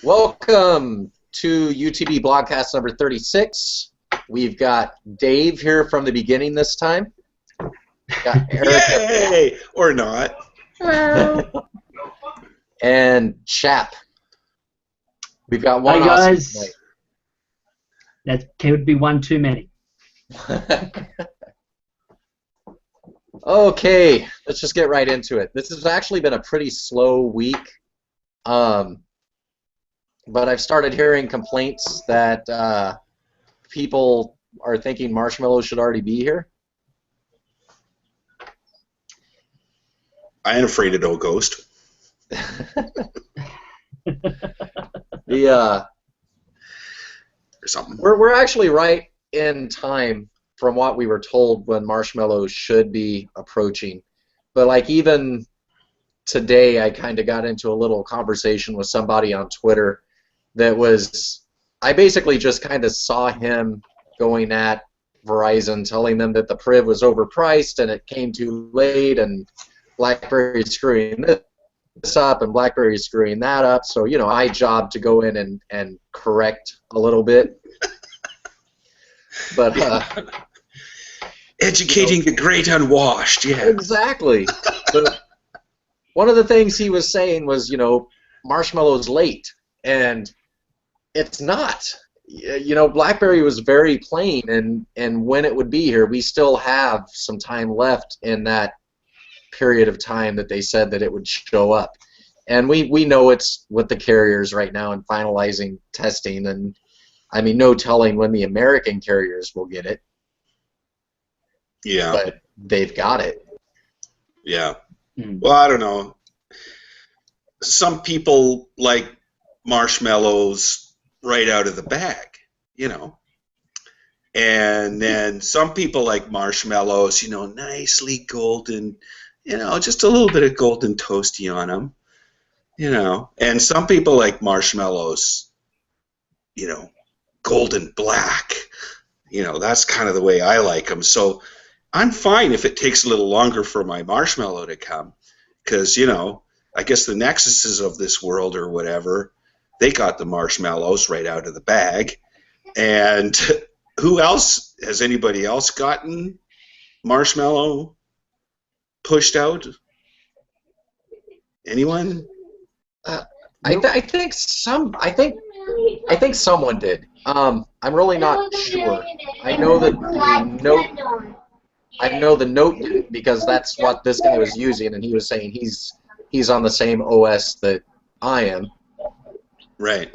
Welcome to UTB Blogcast number 36. We've got Dave here from the beginning this time. Got Erica. Yay! Or not. Hello. And Chap. We've got one. Hi guys. That could be one too many. Okay, let's just get right into it. This has actually been a pretty slow week. But I've started hearing complaints that people are thinking Marshmallow should already be here. I ain't afraid of no ghost. Or something. We're actually right in time from what we were told when Marshmallow should be approaching. But like even today, I kind of got into a little conversation with somebody on Twitter that was, I basically just kind of saw him going at Verizon, telling them that the priv was overpriced and it came too late and BlackBerry's screwing this up and BlackBerry's screwing that up. So, you know, my job to go in and correct a little bit. But educating the great unwashed, yeah. Exactly. But one of the things he was saying was, you know, Marshmallow's late, and it's not. You know, BlackBerry was very plain, and when it would be here, we still have some time left in that period of time that they said that it would show up. And we know it's with the carriers right now and finalizing testing, and I mean, no telling when the American carriers will get it. Yeah. But they've got it. Yeah. Well, I don't know. Some people like marshmallows right out of the bag, you know. And then some people like marshmallows, you know, nicely golden, you know, just a little bit of golden toasty on them, you know. And some people like marshmallows, you know, golden black. You know, that's kind of the way I like them. So I'm fine if it takes a little longer for my marshmallow to come, because, you know, I guess the Nexuses of this world or whatever, they got the marshmallows right out of the bag. And who else? Has anybody else gotten marshmallow pushed out? Anyone? I think someone did. I'm really not sure. I know that the Note did, because that's what this guy was using, and he was saying he's on the same OS that I am. Right.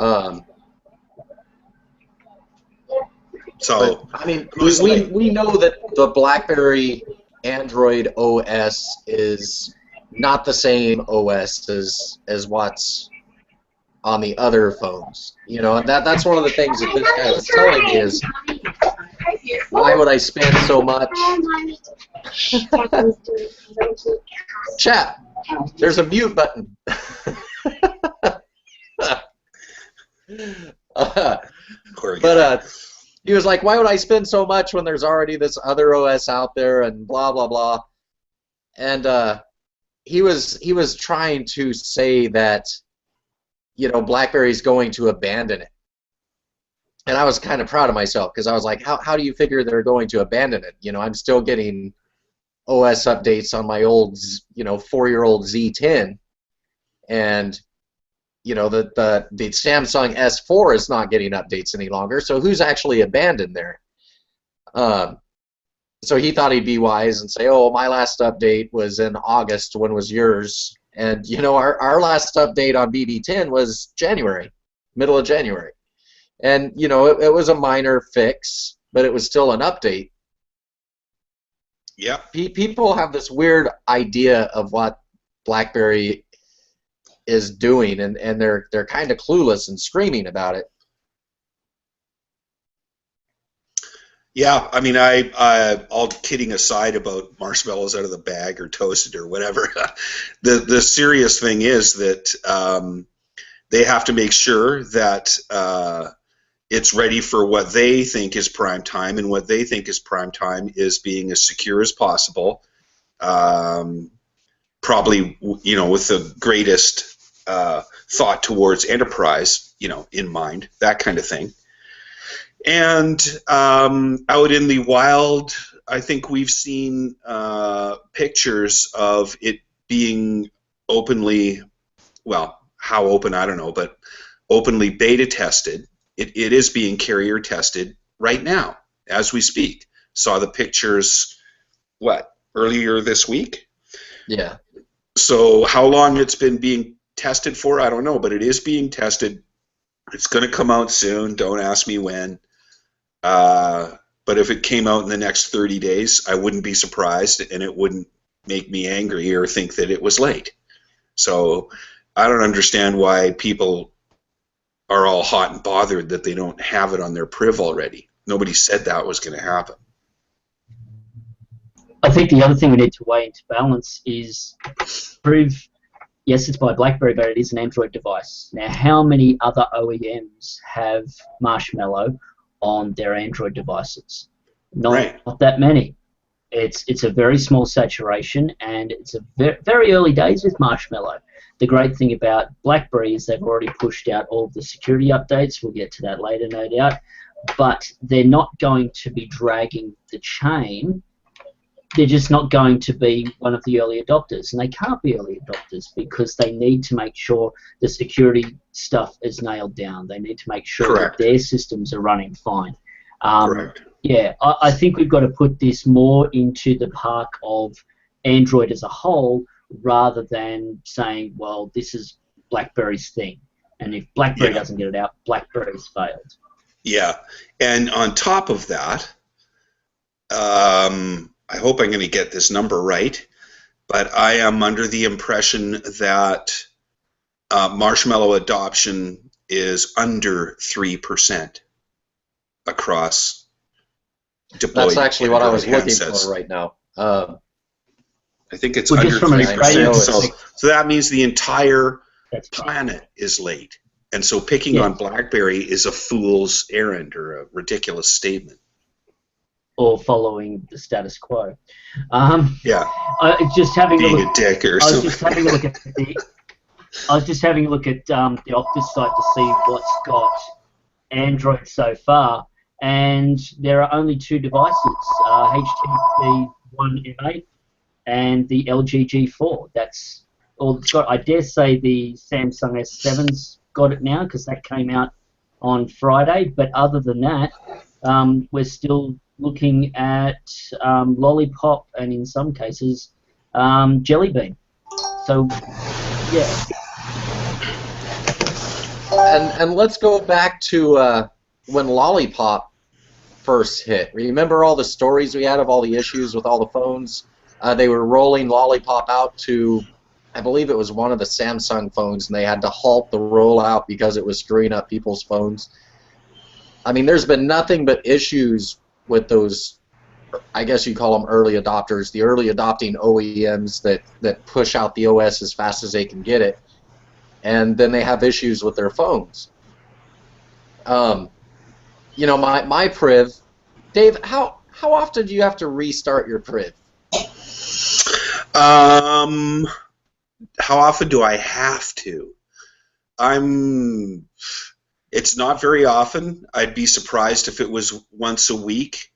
So I mean, we know that the BlackBerry Android OS is not the same OS as what's on the other phones. You know, and that's one of the things that this guy was telling me is, why would I spend so much? Chat, there's a mute button. But he was like, why would I spend so much when there's already this other OS out there and blah blah blah. And he was trying to say that, you know, BlackBerry's going to abandon it. And I was kind of proud of myself, because I was like, how do you figure they're going to abandon it? You know, I'm still getting OS updates on my old, you know, 4-year-old Z10, and you know, the Samsung S4 is not getting updates any longer. So who's actually abandoned there? So he thought he'd be wise and say, oh, my last update was in August. When was yours? And you know, our last update on BB10 was January, middle of January. And, you know, it was a minor fix, but it was still an update. Yeah. People have this weird idea of what BlackBerry is doing, and they're kind of clueless and screaming about it. Yeah, I mean, all kidding aside about marshmallows out of the bag or toasted or whatever, the serious thing is that they have to make sure that it's ready for what they think is prime time, and what they think is prime time is being as secure as possible. Probably, you know, with the greatest thought towards enterprise, in mind, that kind of thing. And out in the wild, I think we've seen pictures of it being openly, well, how open, I don't know, but openly beta tested. It is being carrier tested right now as we speak. Saw the pictures, earlier this week? Yeah. So how long it's been being tested for, I don't know, but it is being tested. It's going to come out soon. Don't ask me when. But if it came out in the next 30 days, I wouldn't be surprised, and it wouldn't make me angry or think that it was late. So I don't understand why people are all hot and bothered that they don't have it on their priv already. Nobody said that was going to happen. I think the other thing we need to weigh into balance is priv. Yes, it's by BlackBerry, but it is an Android device. Now, how many other OEMs have Marshmallow on their Android devices? Not that many. It's a very small saturation, and it's a very early days with Marshmallow. The great thing about BlackBerry is they've already pushed out all of the security updates. We'll get to that later, no doubt. But they're not going to be dragging the chain. They're just not going to be one of the early adopters, and they can't be early adopters because they need to make sure the security stuff is nailed down. They need to make sure that their systems are running fine. Correct. Yeah, I think we've got to put this more into the park of Android as a whole rather than saying, well, this is BlackBerry's thing. And if BlackBerry doesn't get it out, BlackBerry's failed. Yeah, and on top of that, I hope I'm going to get this number right, but I am under the impression that Marshmallow adoption is under 3% across deployed. That's actually what I was looking for right now. I think it's under 3%. So that means the entire planet is late. And so picking on BlackBerry is a fool's errand or a ridiculous statement. Or following the status quo. Yeah. Just having being a look, a dick or something. I was just having a look at the Optus site to see what's got Android so far, and there are only two devices: HTC One M8 and the LG G4. That's all it's got. I dare say the Samsung S7's got it now because that came out on Friday. But other than that, we're still looking at Lollipop and in some cases Jelly Bean. So yeah. And let's go back to when Lollipop first hit. Remember all the stories we had of all the issues with all the phones? They were rolling Lollipop out to, I believe it was one of the Samsung phones, and they had to halt the rollout because it was screwing up people's phones. I mean, there's been nothing but issues with those, I guess you call them early adopters, the early adopting OEMs that push out the OS as fast as they can get it, and then they have issues with their phones. You know, my Priv, Dave, how often do you have to restart your Priv? How often do I have to? It's not very often. I'd be surprised if it was once a week.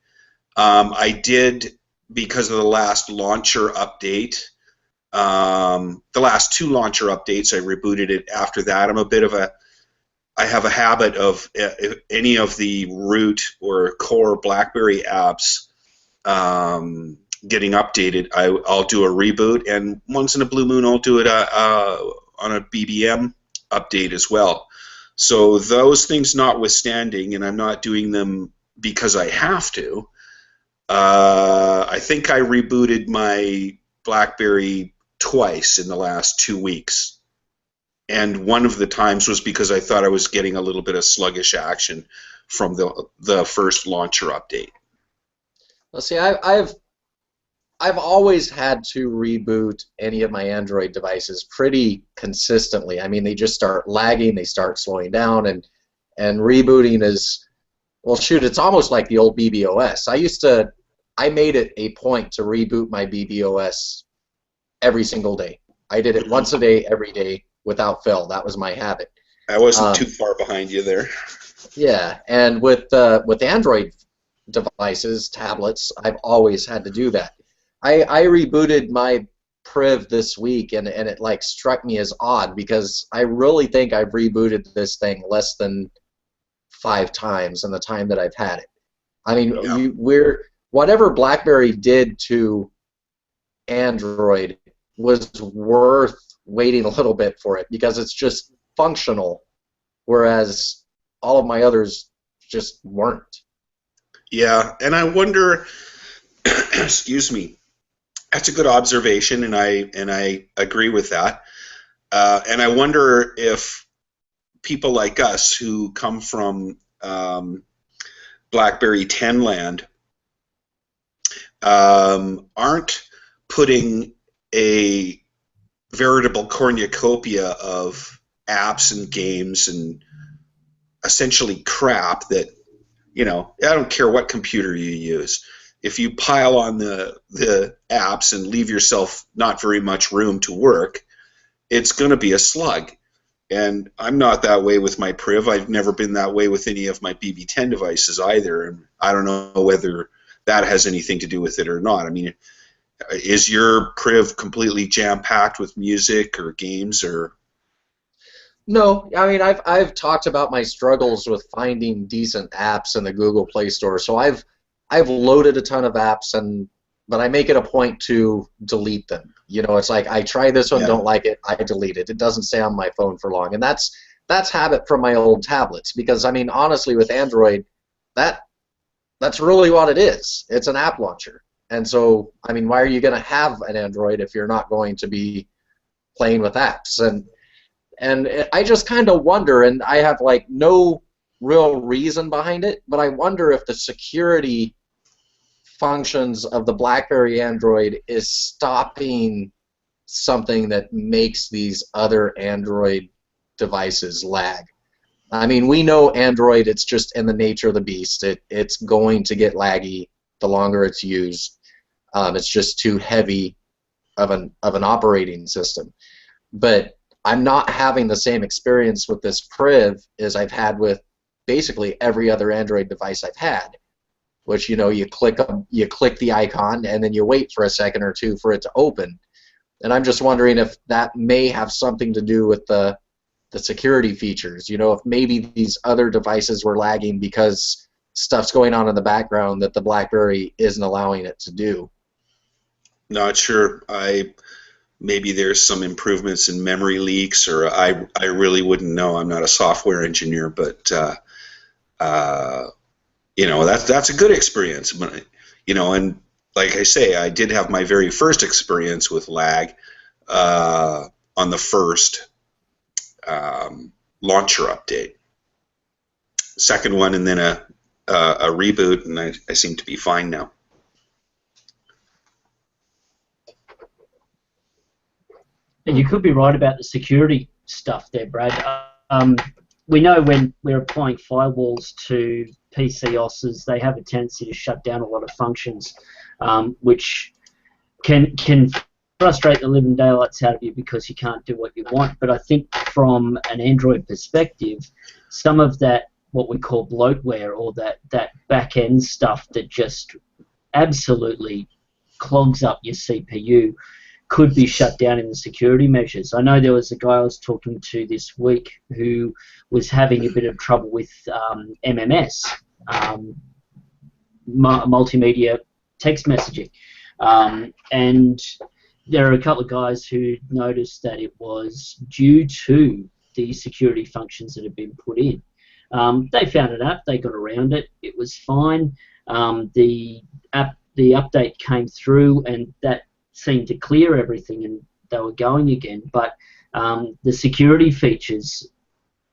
I did, because of the last launcher update, the last two launcher updates, I rebooted it after that. I have a habit of if any of the root or core BlackBerry apps getting updated, I'll do a reboot, and once in a blue moon I'll do it on a BBM update as well. So those things notwithstanding, and I'm not doing them because I have to, I think I rebooted my BlackBerry twice in the last 2 weeks. And one of the times was because I thought I was getting a little bit of sluggish action from the first launcher update. Well, see, I've always had to reboot any of my Android devices pretty consistently. I mean, they just start lagging, they start slowing down, and rebooting is, well, shoot, it's almost like the old BBOS. I made it a point to reboot my BBOS every single day. I did it once a day, every day, without fail. That was my habit. I wasn't too far behind you there. Yeah, and with Android devices, tablets, I've always had to do that. I rebooted my Priv this week, and it like struck me as odd because I really think I've rebooted this thing less than 5 times in the time that I've had it. I mean, Yeah. whatever BlackBerry did to Android was worth waiting a little bit for it because it's just functional, whereas all of my others just weren't. Yeah, and I wonder, excuse me, that's a good observation, and I agree with that. And I wonder if people like us who come from BlackBerry 10 land aren't putting a veritable cornucopia of apps and games and essentially crap that, you know, I don't care what computer you use. If you pile on the apps and leave yourself not very much room to work, it's going to be a slug. And I'm not that way with my Priv. I've never been that way with any of my BB10 devices either. And I don't know whether that has anything to do with it or not. I mean, is your Priv completely jam-packed with music or games or? No, I mean I've talked about my struggles with finding decent apps in the Google Play Store. So I've loaded a ton of apps, but I make it a point to delete them. You know, it's like I try this one, don't like it, I delete it. It doesn't stay on my phone for long, and that's habit from my old tablets. Because I mean, honestly, with Android, that's really what it is. It's an app launcher, and so I mean, why are you going to have an Android if you're not going to be playing with apps? And I just kind of wonder, and I have like no real reason behind it, but I wonder if the security functions of the BlackBerry Android is stopping something that makes these other Android devices lag. I mean, we know Android, it's just in the nature of the beast. It's going to get laggy the longer it's used. It's just too heavy of an operating system. But I'm not having the same experience with this Priv as I've had with basically every other Android device I've had, which, you know, you click the icon and then you wait for a second or two for it to open. And I'm just wondering if that may have something to do with the security features. You know, if maybe these other devices were lagging because stuff's going on in the background that the BlackBerry isn't allowing it to do. Not sure. Maybe there's some improvements in memory leaks, or I really wouldn't know. I'm not a software engineer, but you know, that's a good experience. You know, and like I say, I did have my very first experience with lag on the first launcher update. Second one, and then a reboot, and I seem to be fine now. And you could be right about the security stuff there, Brad. We know when we're applying firewalls to PC OSs, they have a tendency to shut down a lot of functions, which can frustrate the living daylights out of you because you can't do what you want. But I think from an Android perspective, some of that, what we call bloatware, or that back-end stuff that just absolutely clogs up your CPU, could be shut down in the security measures. I know there was a guy I was talking to this week who was having a bit of trouble with MMS, multimedia text messaging, and there are a couple of guys who noticed that it was due to the security functions that had been put in. They found an app, they got around it, it was fine. The update came through, and that seemed to clear everything, and they were going again. But the security features,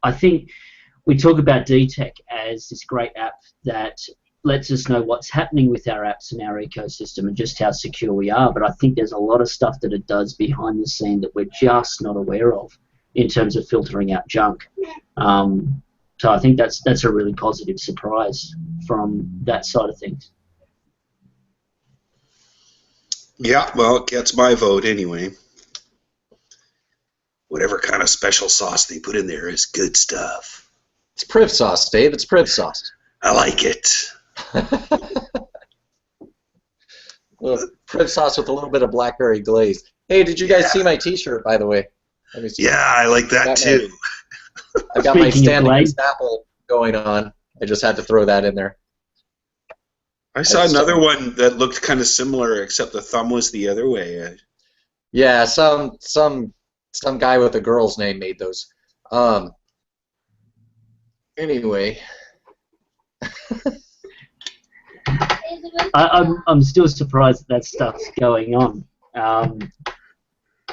I think we talk about DTech as this great app that lets us know what's happening with our apps and our ecosystem and just how secure we are. But I think there's a lot of stuff that it does behind the scene that we're just not aware of in terms of filtering out junk. So I think that's a really positive surprise from that side of things. Yeah, well, it gets my vote anyway. whatever kind of special sauce they put in there is good stuff. It's Priv sauce, Dave. It's Priv sauce. I like it. Priv sauce with a little bit of blackberry glaze. Hey, did you guys see my T-shirt, by the way? Let me see. Yeah, I like that too. I've got my Stand Against Apple going on. I just had to throw that in there. I saw another one that looked kind of similar, except the thumb was the other way. Yeah, some guy with a girl's name made those. Anyway. I'm still surprised that stuff's going on.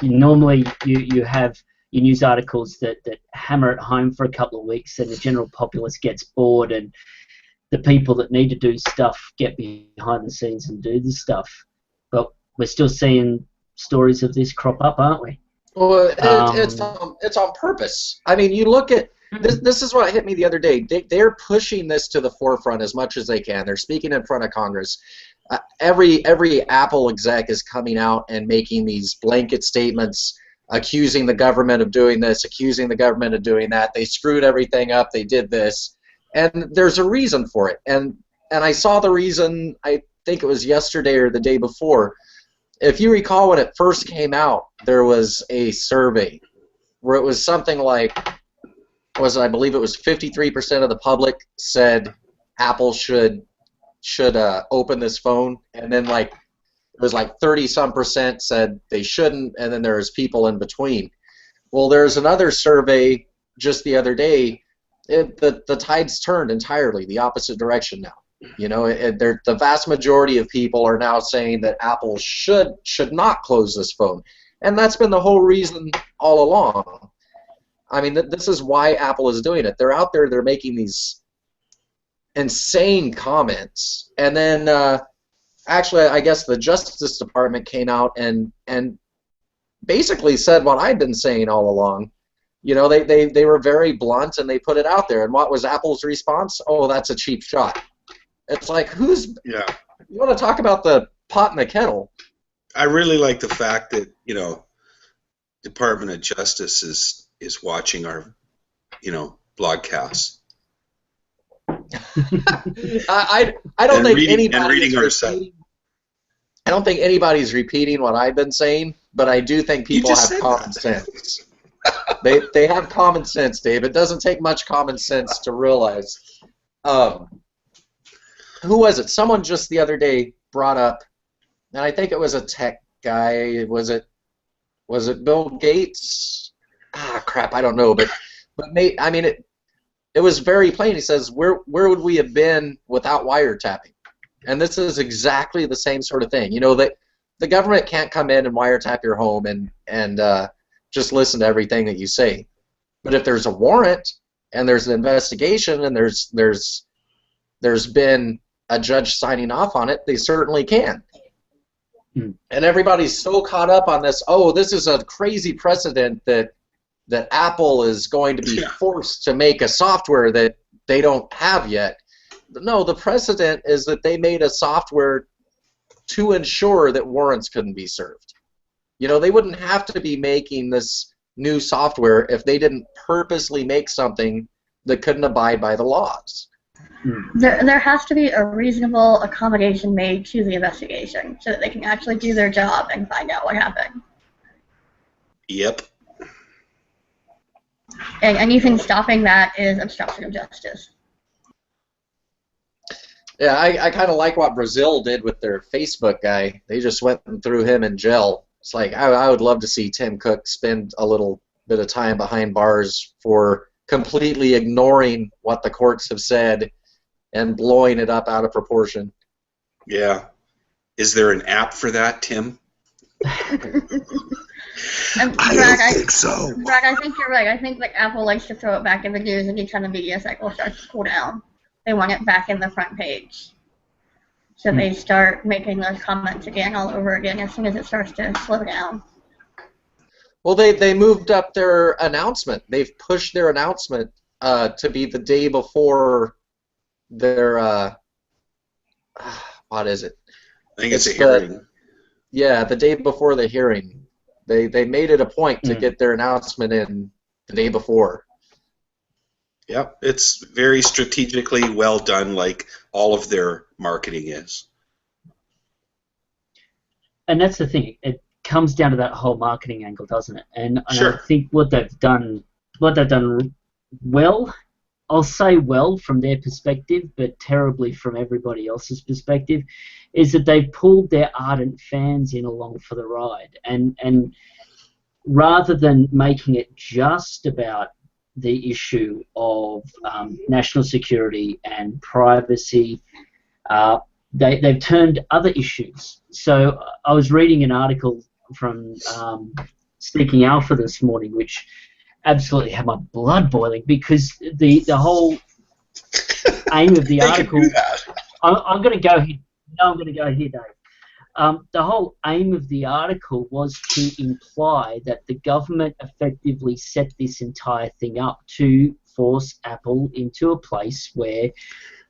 Normally you have your news articles that hammer it home for a couple of weeks, and the general populace gets bored, and the people that need to do stuff get behind the scenes and do the stuff. But we're still seeing stories of this crop up, aren't we? Well, it's on purpose. I mean, you look at this. This is what hit me the other day. They're pushing this to the forefront as much as they can. They're speaking in front of Congress. Every Apple exec is coming out and making these blanket statements, accusing the government of doing this, accusing the government of doing that. They screwed everything up. They did this, and there's a reason for it. And I saw the reason. I think it was yesterday or the day before. If you recall, when it first came out, there was a survey where it was something like, I believe it was 53% of the public said Apple should open this phone, and then it was 30-some% said they shouldn't, and then there's people in between. Well, there's another survey just the other day. The tide's turned entirely the opposite direction now. You know, the vast majority of people are now saying that Apple should not close this phone, and that's been the whole reason all along. I mean, this is why Apple is doing it. They're out there, they're making these insane comments, and then actually, I guess the Justice Department came out and basically said what I've been saying all along. You know, they were very blunt, and they put it out there. And what was Apple's response? Oh, that's a cheap shot. It's like, you want to talk about the pot and the kettle? I really like the fact that, you know, Department of Justice is watching our, you know, blogcasts. I don't think anybody's repeating what I've been saying, but I do think people have common sense. They have common sense, Dave. It doesn't take much common sense to realize. Who was it? Someone just the other day brought up, and I think it was a tech guy. Was it Bill Gates? Ah, crap, I don't know. But I mean, it was very plain. He says, where would we have been without wiretapping? And this is exactly the same sort of thing. You know, that the government can't come in and wiretap your home and just listen to everything that you say. But if there's a warrant and there's an investigation and there's been a judge signing off on it, they certainly can. And everybody's so caught up on this, oh, this is a crazy precedent that Apple is going to be forced to make a software that they don't have yet. No, the precedent is that they made a software to ensure that warrants couldn't be served. You know, they wouldn't have to be making this new software if they didn't purposely make something that couldn't abide by the laws. There has to be a reasonable accommodation made to the investigation so that they can actually do their job and find out what happened. Yep. And anything stopping that is obstruction of justice. Yeah, I kind of like what Brazil did with their Facebook guy. They just went and threw him in jail. It's like, I would love to see Tim Cook spend a little bit of time behind bars for completely ignoring what the courts have said and blowing it up out of proportion. Yeah. Is there an app for that, Tim? I don't think so. Brad, I think you're right. I think like Apple likes to throw it back in the news and each time the media cycle starts to cool down. They want it back in the front page. So they start making those comments again all over again as soon as it starts to slow down. Well, they moved up their announcement. They've pushed their announcement to be the day before their what is it? I think it's a hearing. Yeah, the day before the hearing. They made it a point to get their announcement in the day before. Yep, it's very strategically well done, like all of their marketing is. And that's the thing. It comes down to that whole marketing angle, doesn't it? And Sure. I think what they've done well, I'll say well from their perspective, but terribly from everybody else's perspective, is that they've pulled their ardent fans in along for the ride. And rather than making it just about the issue of national security and privacy, they've turned other issues. So I was reading an article from Sneaking Alpha this morning, which absolutely had my blood boiling, because the whole aim of the article. I'm going to go here. No, I'm going to go here, Dave. The whole aim of the article was to imply that the government effectively set this entire thing up to force Apple into a place where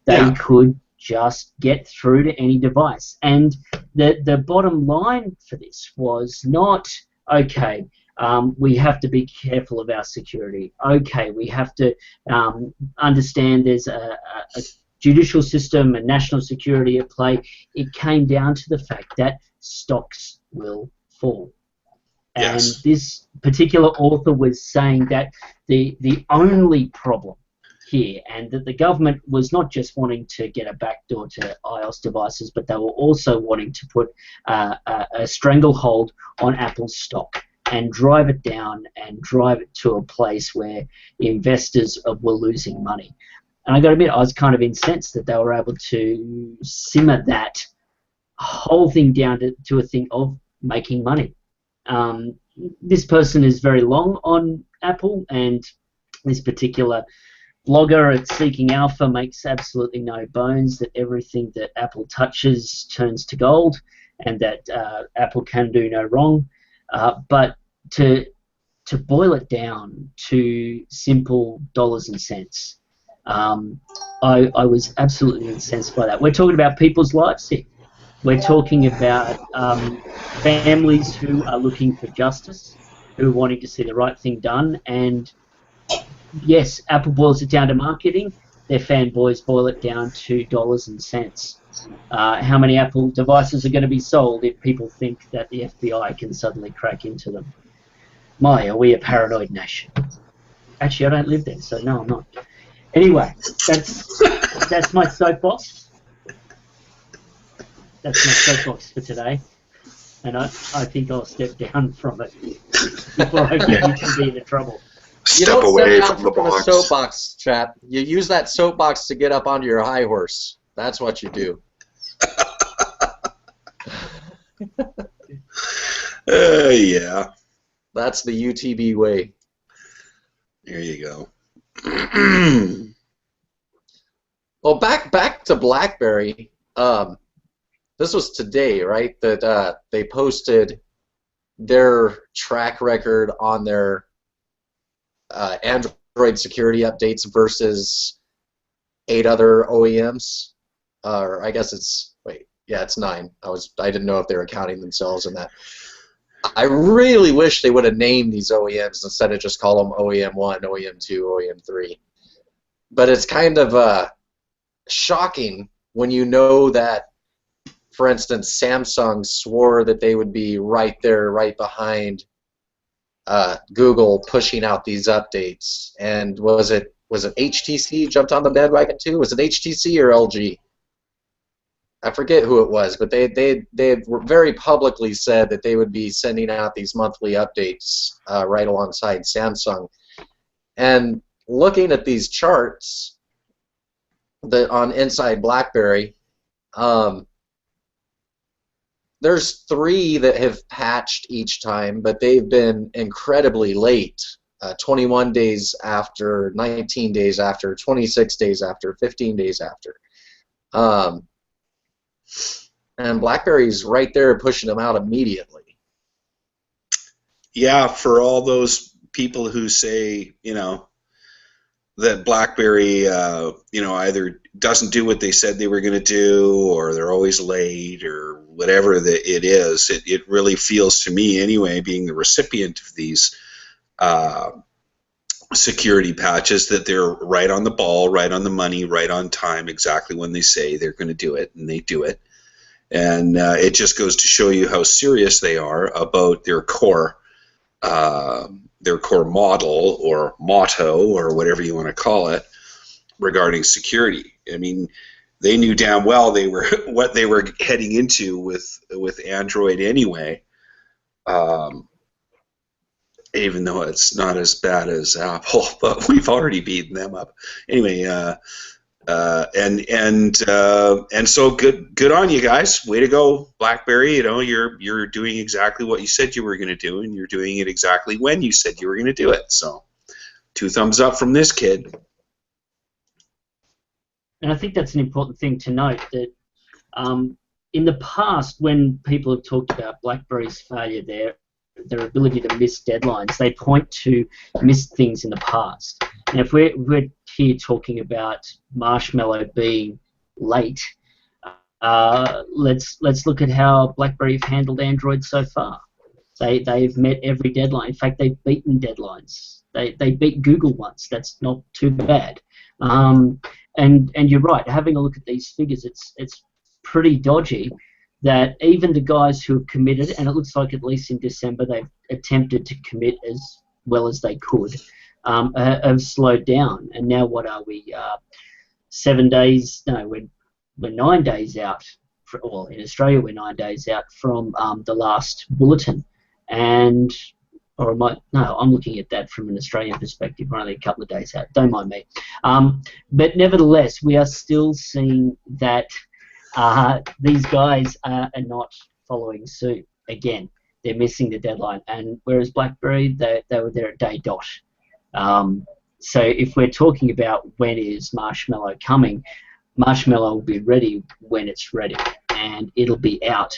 they could just get through to any device. And the bottom line for this was not, okay, we have to be careful of our security. Okay, we have to understand there's a judicial system and national security at play. It came down to the fact that stocks will fall. Yes. And this particular author was saying that the only problem here, and that the government was not just wanting to get a backdoor to iOS devices, but they were also wanting to put a stranglehold on Apple's stock and drive it down and drive it to a place where investors were losing money. And I got to admit, I was kind of incensed that they were able to simmer that whole thing down to a thing of making money. This person is very long on Apple, and this particular blogger at Seeking Alpha makes absolutely no bones that everything that Apple touches turns to gold, and that Apple can do no wrong. But to boil it down to simple dollars and cents, I was absolutely incensed by that. We're talking about people's lives here. We're talking about families who are looking for justice, who are wanting to see the right thing done. And yes, Apple boils it down to marketing. Their fanboys boil it down to dollars and cents. How many Apple devices are going to be sold if people think that the FBI can suddenly crack into them? My, are we a paranoid nation? Actually, I don't live there, so no, I'm not. Anyway, that's my soapbox. That's my soapbox for today, and I think I'll step down from it before I get into trouble. You don't step down from a soapbox, chap. You use that soapbox to get up onto your high horse. That's what you do. Yeah. That's the UTB way. There you go. Well, back to BlackBerry. This was today, right? That they posted their track record on their Android security updates versus 8 other OEMs. Or I guess it's it's 9. I didn't know if they were counting themselves in that. I really wish they would have named these OEMs instead of just call them OEM 1, OEM 2, OEM 3. But it's kind of shocking when you know that, for instance, Samsung swore that they would be right there, right behind Google pushing out these updates. And was it HTC jumped on the bandwagon too? Was it HTC or LG? I forget who it was, but they were very publicly said that they would be sending out these monthly updates right alongside Samsung. And looking at these charts that on Inside BlackBerry, there's 3 that have patched each time, but they've been incredibly late. 21 days after, 19 days after, 26 days after, 15 days after. And BlackBerry's right there pushing them out immediately. Yeah, for all those people who say, that BlackBerry, either doesn't do what they said they were going to do, or they're always late, or whatever it is. It really feels to me, anyway, being the recipient of these security patches, that they're right on the ball, right on the money, right on time, exactly when they say they're going to do it, and they do it. And it just goes to show you how serious they are about their core model or motto or whatever you want to call it regarding security. I mean, they knew damn well what they were heading into with Android anyway. Even though it's not as bad as Apple, but we've already beaten them up. Anyway, and so good on you guys. Way to go, BlackBerry. You're doing exactly what you said you were going to do, and you're doing it exactly when you said you were going to do it. So 2 thumbs up from this kid. And I think that's an important thing to note, that in the past, when people have talked about BlackBerry's failure, their ability to miss deadlines, they point to missed things in the past. And if we're here talking about Marshmallow being late, let's look at how BlackBerry have handled Android so far. They've met every deadline. In fact, they've beaten deadlines. They beat Google once. That's not too bad. And you're right. Having a look at these figures, it's pretty dodgy that even the guys who have committed, and it looks like at least in December they've attempted to commit as well as they could, have slowed down. And now what are we? 7 days? No, we're 9 days out. Well, in Australia we're 9 days out from the last bulletin, and I'm looking at that from an Australian perspective. We're only a couple of days out. Don't mind me. But nevertheless, we are still seeing that these guys are not following suit. Again, they're missing the deadline, and whereas BlackBerry, they were there at day dot. So if we're talking about when is Marshmallow coming, Marshmallow will be ready when it's ready, and it'll be out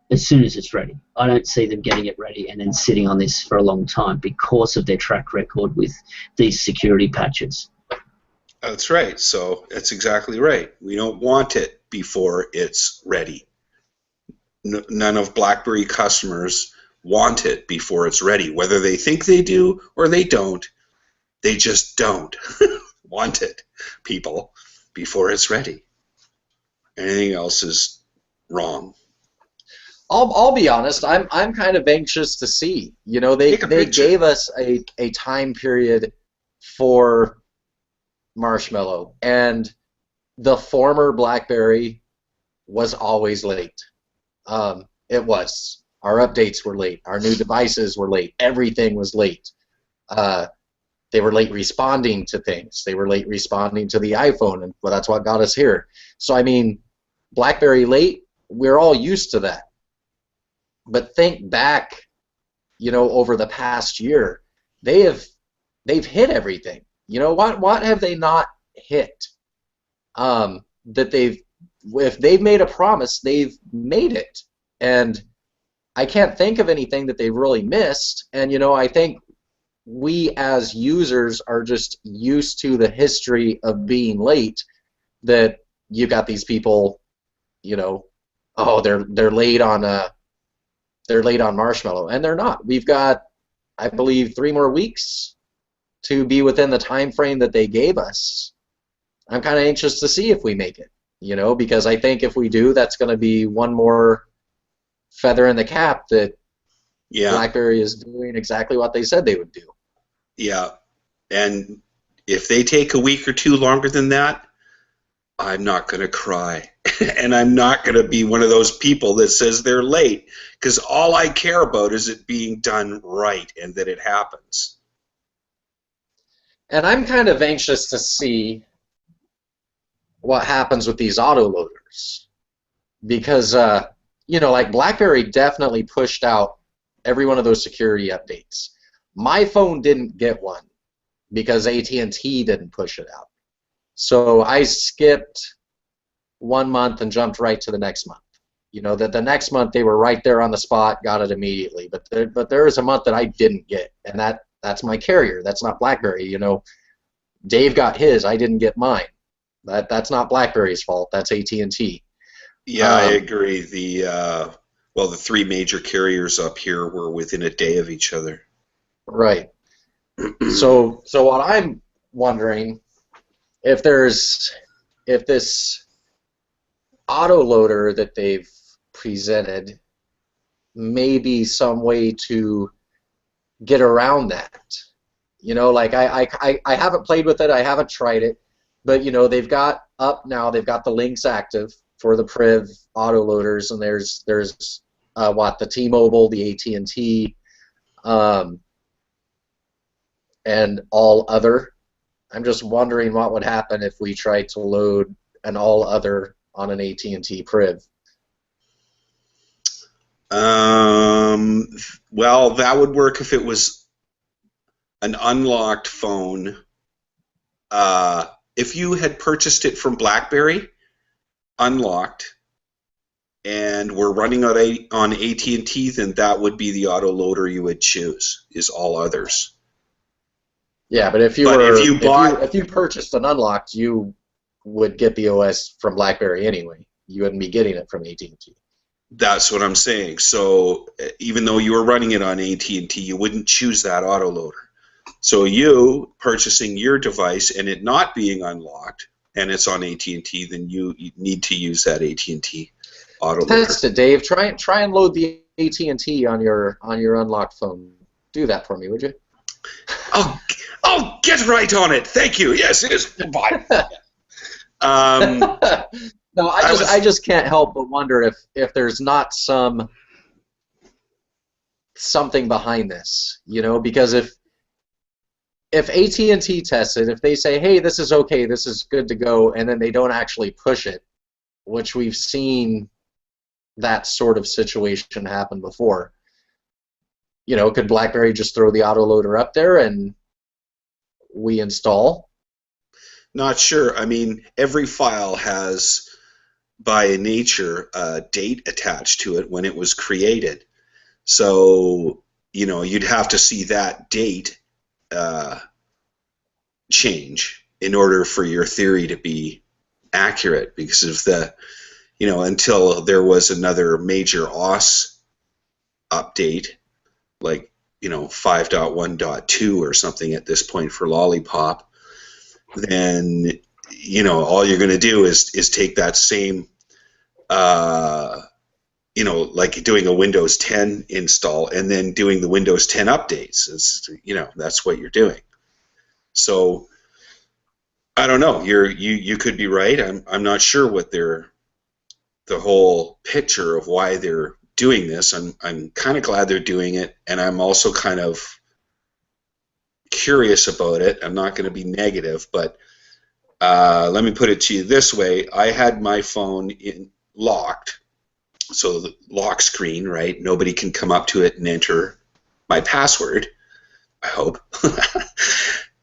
as soon as it's ready. I don't see them getting it ready and then sitting on this for a long time because of their track record with these security patches. That's right. So that's exactly right. We don't want it before it's ready. None of BlackBerry customers want it before it's ready. Whether they think they do or they don't, they just don't want it, people, before it's ready. Anything else is wrong. I'll be honest. I'm kind of anxious to see. You know, they gave us a time period for Marshmallow, and the former BlackBerry was always late. It was. Our updates were late. Our new devices were late. Everything was late. They were late responding to things. They were late responding to the iPhone, and well, that's what got us here. So I mean, BlackBerry late. We're all used to that. But think back, you know, over the past year, they've hit everything. You know, what have they not hit? If they've made a promise, they've made it. And I can't think of anything that they've really missed. And you know, I think we as users are just used to the history of being late. That you got these people, you know, oh, they're late on Marshmallow, and they're not. We've got, I believe, 3 more weeks to be within the time frame that they gave us. I'm kind of anxious to see if we make it, you know, because I think if we do, that's going to be one more feather in the cap that BlackBerry is doing exactly what they said they would do. Yeah, and if they take a week or 2 longer than that, I'm not going to cry. And I'm not going to be one of those people that says they're late, because all I care about is it being done right and that it happens. And I'm kind of anxious to see what happens with these autoloaders, because you know, like BlackBerry definitely pushed out every one of those security updates. My phone didn't get one because AT&T didn't push it out. So I skipped 1 month and jumped right to the next month. You know, that the next month they were right there on the spot, got it immediately. But there is a month that I didn't get, and that's my carrier. That's not BlackBerry. You know, Dave got his, I didn't get mine. That's not BlackBerry's fault. That's AT&T. Yeah, I agree. The three major carriers up here were within a day of each other. Right. So what I'm wondering, if this autoloader that they've presented may be some way to get around that. You know, like I haven't played with it, I haven't tried it, but you know, they've got the links active for the Priv autoloaders, and there's the T-Mobile, the AT&T, and all other. I'm just wondering what would happen if we tried to load an all other on an AT&T Priv. Well, that would work if it was an unlocked phone. If you had purchased it from BlackBerry, unlocked, and were running on AT&T, then that would be the autoloader you would choose, is all others. Yeah, but if you purchased an unlocked, you would get the OS from BlackBerry anyway. You wouldn't be getting it from AT&T. That's what I'm saying. So even though you were running it on AT&T, you wouldn't choose that autoloader. So you purchasing your device and it not being unlocked, and it's on AT&T, then you need to use that AT&T autoloader. Test it, Dave. Try and load the AT&T on your unlocked phone. Do that for me, would you? I'll get right on it. Thank you. Yes, it is. Bye. No, I just can't help but wonder if there's not something behind this, you know, because if AT&T tests it, if they say, hey, this is okay, this is good to go, and then they don't actually push it, which we've seen that sort of situation happen before, you know, could BlackBerry just throw the autoloader up there and we install? Not sure. I mean, every file has, by nature, a date attached to it when it was created. So, you know, you'd have to see that date change in order for your theory to be accurate, because of until there was another major OS update, like, 5.1.2 or something at this point for Lollipop, then, all you're going to do is take that same, like doing a Windows 10 install and then doing the Windows 10 updates. That's what you're doing. So I don't know. You could be right. I'm not sure what the whole picture of why they're doing this. I'm kind of glad they're doing it, and I'm also kind of curious about it. I'm not going to be negative, but let me put it to you this way. I had my phone locked, so the lock screen, right? Nobody can come up to it and enter my password, I hope.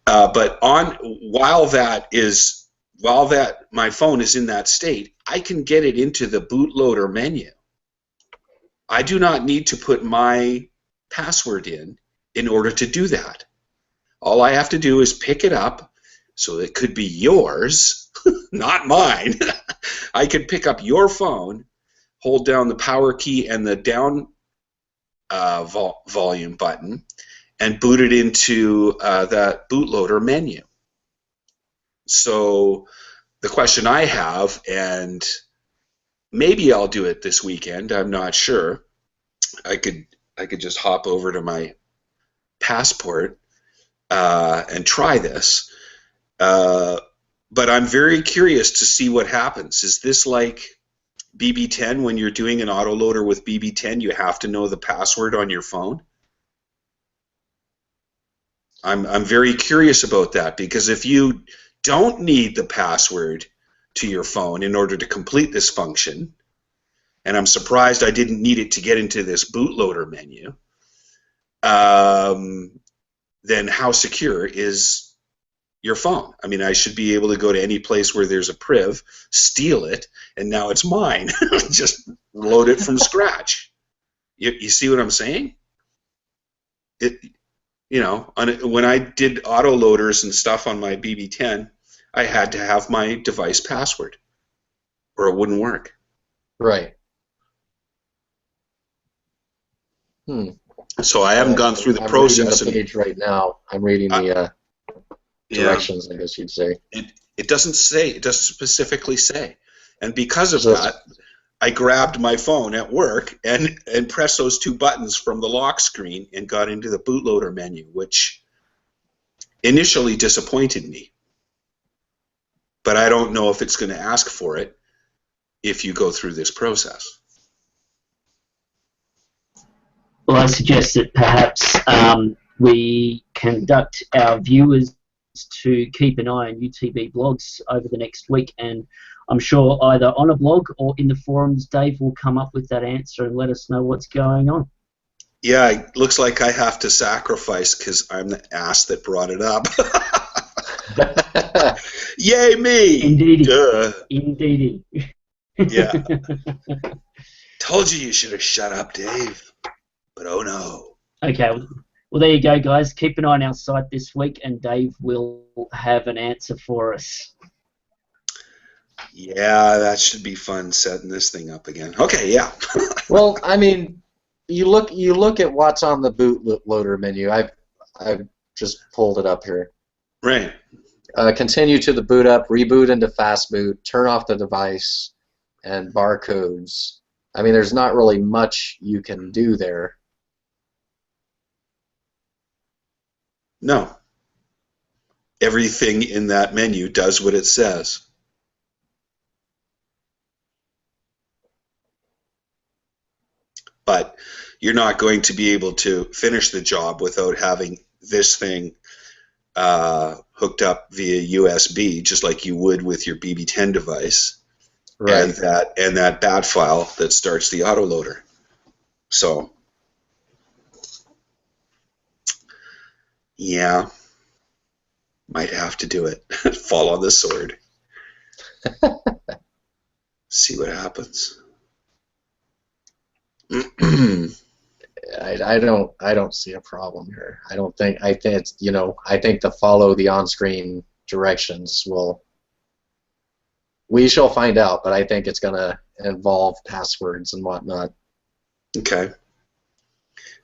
But while my phone is in that state, I can get it into the bootloader menu. I do not need to put my password in order to do that. All I have to do is pick it up, so it could be yours, not mine. I could pick up your phone, hold down the power key and the down volume button, and boot it into that bootloader menu. So the question I have, and maybe I'll do it this weekend, I'm not sure. I could just hop over to my Passport and try this. But I'm very curious to see what happens. Is this like BB10? When you're doing an autoloader with BB10, you have to know the password on your phone? I'm very curious about that, because if you don't need the password to your phone in order to complete this function, and I'm surprised I didn't need it to get into this bootloader menu, then how secure is your phone? I mean, I should be able to go to any place where there's a priv, steal it, and now it's mine. Just load it from scratch. You see what I'm saying? You know, when I did autoloaders and stuff on my BB10, I had to have my device password, or it wouldn't work. Right. So I haven't gone through the process. I'm reading the page right now. I'm reading the directions, I guess you'd say. It doesn't say. It doesn't specifically say. And because of that, I grabbed my phone at work and pressed those 2 buttons from the lock screen and got into the bootloader menu, which initially disappointed me. But I don't know if it's going to ask for it if you go through this process. Well, I suggest that perhaps we conduct our viewers to keep an eye on UTB blogs over the next week, and I'm sure either on a blog or in the forums, Dave will come up with that answer and let us know what's going on. Yeah, it looks like I have to sacrifice because I'm the ass that brought it up. Yay me! Indeedy. Duh. Indeedy. Yeah. Told you should have shut up, Dave. But oh no. Okay, well there you go, guys. Keep an eye on our site this week, and Dave will have an answer for us. Yeah, that should be fun setting this thing up again. Okay, yeah. Well, I mean, you look at what's on the bootloader menu. I've just pulled it up here. Right. Continue to the boot up, reboot into fast boot, turn off the device, and barcodes. I mean, there's not really much you can do there. No. Everything in that menu does what it says. But you're not going to be able to finish the job without having this thing hooked up via USB, just like you would with your BB10 device, right? And that bat file that starts the autoloader. So, yeah, might have to do it. Fall on the sword. See what happens. I don't see a problem here. I think it's, I think to follow the on-screen directions we shall find out, but I think it's going to involve passwords and whatnot. Okay.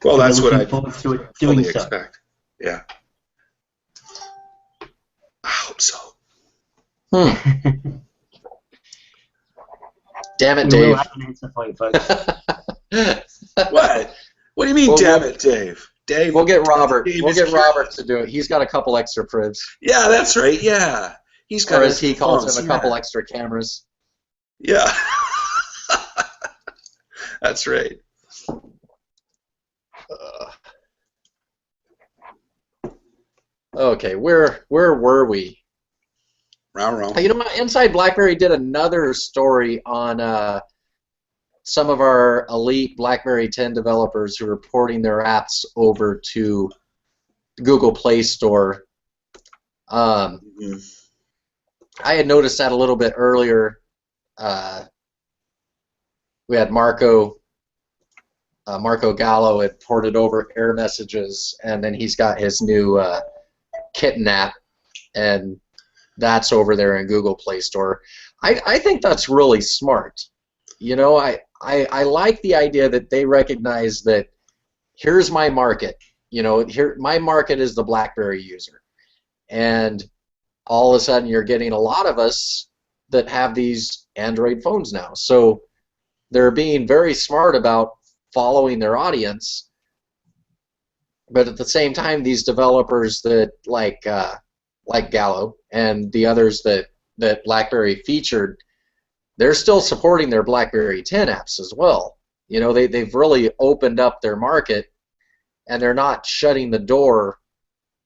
Well, that's what I fully so. expect. Yeah. I hope so. Damn it, Dave. We'll have an answer for you, folks. What? What do you mean, damn it, Dave? Dave. We'll get Robert. We'll get Robert to do it. He's got a couple extra privs. Yeah, that's right. Yeah, he's got. Or as he calls him, a couple extra cameras. Yeah. That's right. Okay, where were we? Round. You know, Inside BlackBerry did another story on some of our elite BlackBerry 10 developers who are porting their apps over to the Google Play Store. I had noticed that a little bit earlier. We had Marco Gallo had ported over Air Messages, and then he's got his new Kitten app, and that's over there in Google Play Store. I think that's really smart. You know, I like the idea that they recognize that here's my market. You know, here my market is the BlackBerry user, and all of a sudden you're getting a lot of us that have these Android phones now. So they're being very smart about following their audience, but at the same time, these developers that like Gallo and the others that BlackBerry featured, they're still supporting their BlackBerry 10 apps as well. You know, they've really opened up their market, and they're not shutting the door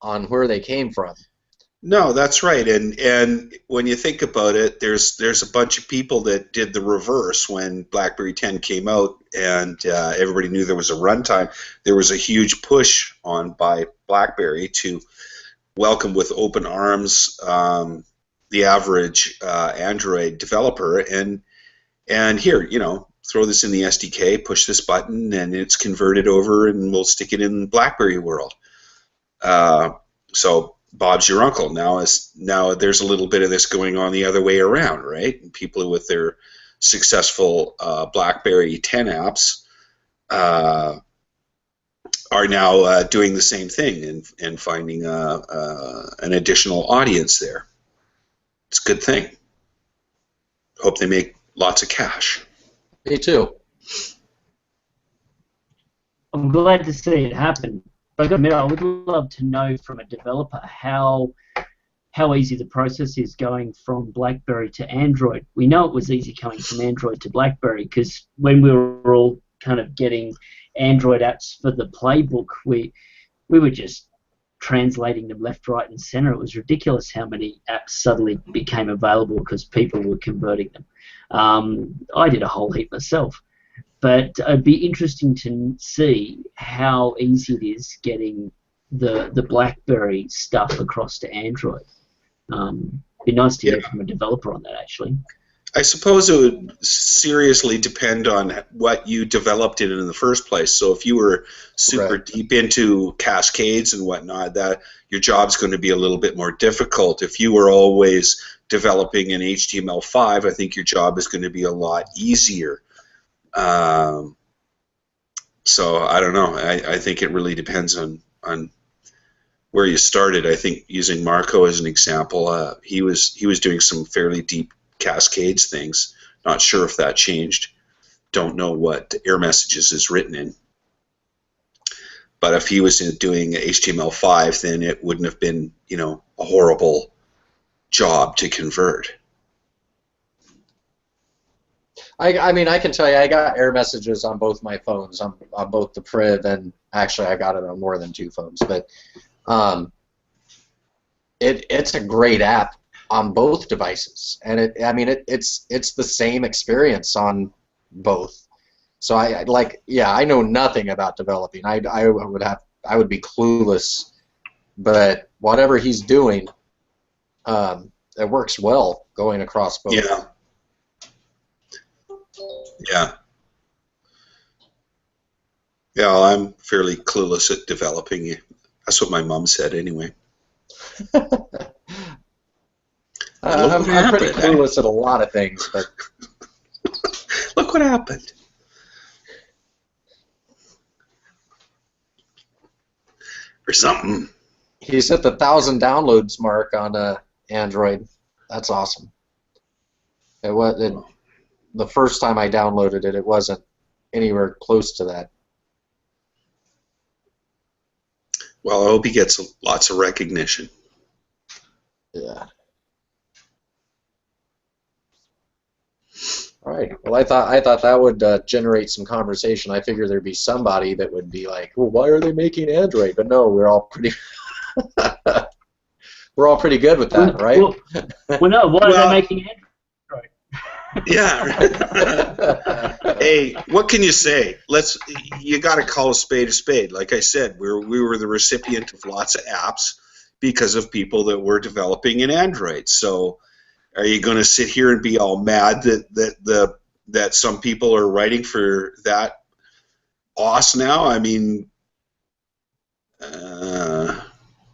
on where they came from. No, that's right. And when you think about it, there's a bunch of people that did the reverse when BlackBerry 10 came out, and everybody knew there was a runtime. There was a huge push on by BlackBerry to welcome with open arms the average Android developer, and here, you know, throw this in the SDK, push this button, and it's converted over, and we'll stick it in BlackBerry world. So Bob's your uncle. Now there's a little bit of this going on the other way around, right? And people with their successful BlackBerry 10 apps are now doing the same thing and finding an additional audience there. It's a good thing. Hope they make lots of cash. Me too. I'm glad to see it happen. But I've got to admit, I would love to know from a developer how easy the process is going from BlackBerry to Android. We know it was easy coming from Android to BlackBerry because when we were all kind of getting Android apps for the playbook, we were just translating them left, right, and center. It was ridiculous how many apps suddenly became available because people were converting them. I did a whole heap myself. But it'd be interesting to see how easy it is getting the BlackBerry stuff across to Android. Be nice to hear from a developer on that, actually. I suppose it would seriously depend on what you developed it in the first place. So if you were super deep into cascades and whatnot, that your job's going to be a little bit more difficult. If you were always developing in HTML5, I think your job is going to be a lot easier. So I don't know. I think it really depends on where you started. I think using Marco as an example, he was doing some fairly deep cascades things. Not sure if that changed. Don't know what error messages is written in. But if he was doing HTML5, then it wouldn't have been, a horrible job to convert. I mean, I can tell you, I got error messages on both my phones, on both the Priv, and actually I got it on more than 2 phones. But it's a great app on both devices, and it's the same experience on both. So I know nothing about developing. I would be clueless, but whatever he's doing, it works well going across both. Yeah. Yeah. Yeah, well, I'm fairly clueless at developing. That's what my mom said anyway. I'm pretty clueless at a lot of things, but look what happened. Or something. He's hit the 1,000 downloads mark on Android. That's awesome. The first time I downloaded it, it wasn't anywhere close to that. Well, I hope he gets lots of recognition. Yeah. All right. Well, I thought that would generate some conversation. I figured there'd be somebody that would be like, "Well, why are they making Android?" But no, we're all pretty good with that, right? Well, no. Why are they making Android? Yeah. Hey, what can you say? You got to call a spade a spade. Like I said, we were the recipient of lots of apps because of people that were developing in Android. So, are you going to sit here and be all mad that some people are writing for that OS now? I mean,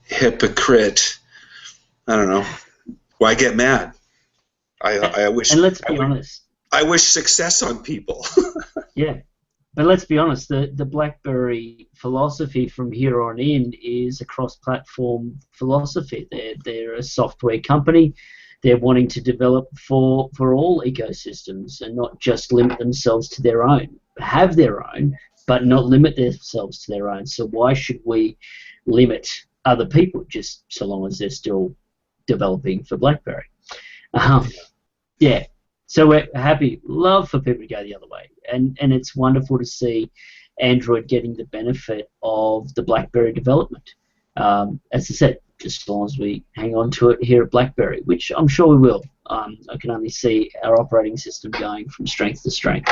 hypocrite. I don't know. Why get mad? I wish. And let's be honest. I wish success on people. Yeah, but let's be honest. The BlackBerry philosophy from here on in is a cross-platform philosophy. They're a software company. They're wanting to develop for all ecosystems and not just limit themselves to their own. Have their own, but not limit themselves to their own. So why should we limit other people just so long as they're still developing for BlackBerry? Yeah, so we're happy, love for people to go the other way, and it's wonderful to see Android getting the benefit of the BlackBerry development. As I said, just as long as we hang on to it here at BlackBerry, which I'm sure we will. I can only see our operating system going from strength to strength.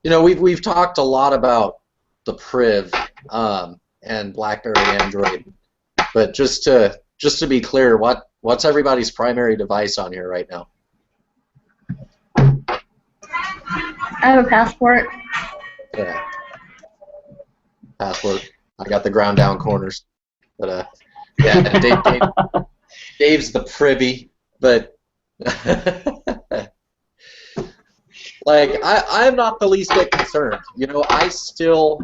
We've talked a lot about the Priv and BlackBerry Android. But just to be clear, what's everybody's primary device on here right now? I have a Passport. Yeah. passport. I got the ground down corners. But yeah, Dave's the privy, but like I'm not the least bit concerned. You know, I still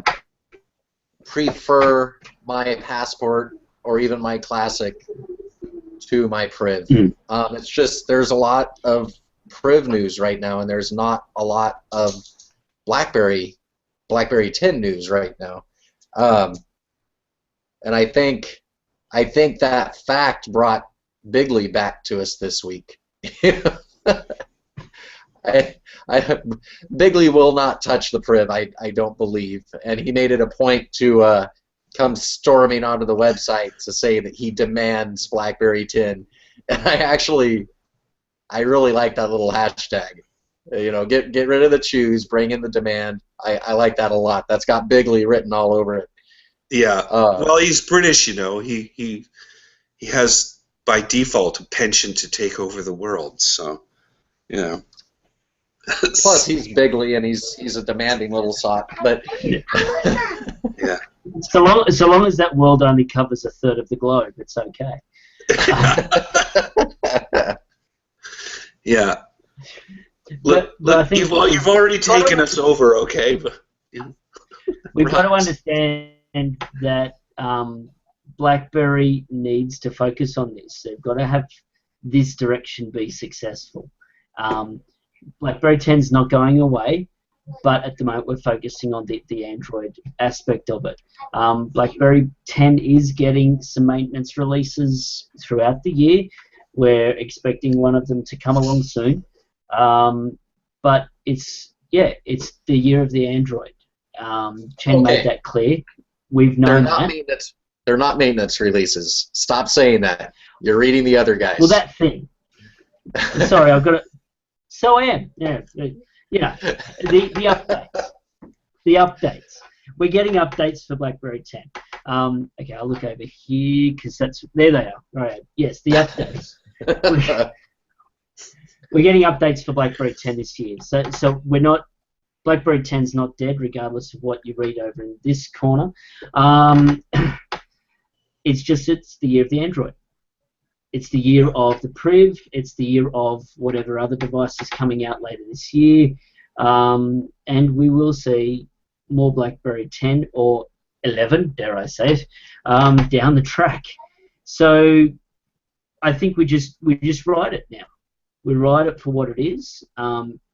prefer my passport or even my classic to my priv. It's just there's a lot of priv news right now, and there's not a lot of BlackBerry 10 news right now. And I think that fact brought Bigley back to us this week. Bigley will not touch the priv, I don't believe, and he made it a point to come storming onto the website to say that he demands BlackBerry 10. And I really like that little hashtag. You know, get rid of the choose, bring in the demand. I like that a lot. That's got Bigley written all over it. Yeah. Well, he's British, you know. He has by default a penchant to take over the world. So, you know. Plus, he's Bigley and he's a demanding little sot. But yeah. So long as that world only covers a third of the globe, it's okay. Yeah. But I think you've already taken us over, okay? But, yeah. We've got to understand that BlackBerry needs to focus on this. They've got to have this direction be successful. BlackBerry 10's not going away, but at the moment we're focusing on the Android aspect of it. BlackBerry 10 is getting some maintenance releases throughout the year. We're expecting one of them to come along soon. But it's the year of the Android. Chen made that clear. We've known that. They're not maintenance releases. Stop saying that. You're reading the other guys. Well, that thing. Sorry, I've got it. So I am. Yeah. You know, the updates. The updates. We're getting updates for BlackBerry 10. Okay, I'll look over here because there they are. Right. Yes, the updates. We're getting updates for BlackBerry 10 this year. So we're not. BlackBerry 10's not dead, regardless of what you read over in this corner. It's the year of the Android. It's the year of the Priv. It's the year of whatever other device is coming out later this year. And we will see more BlackBerry 10 or 11, dare I say it, down the track. So I think we just ride it now. We ride it for what it is.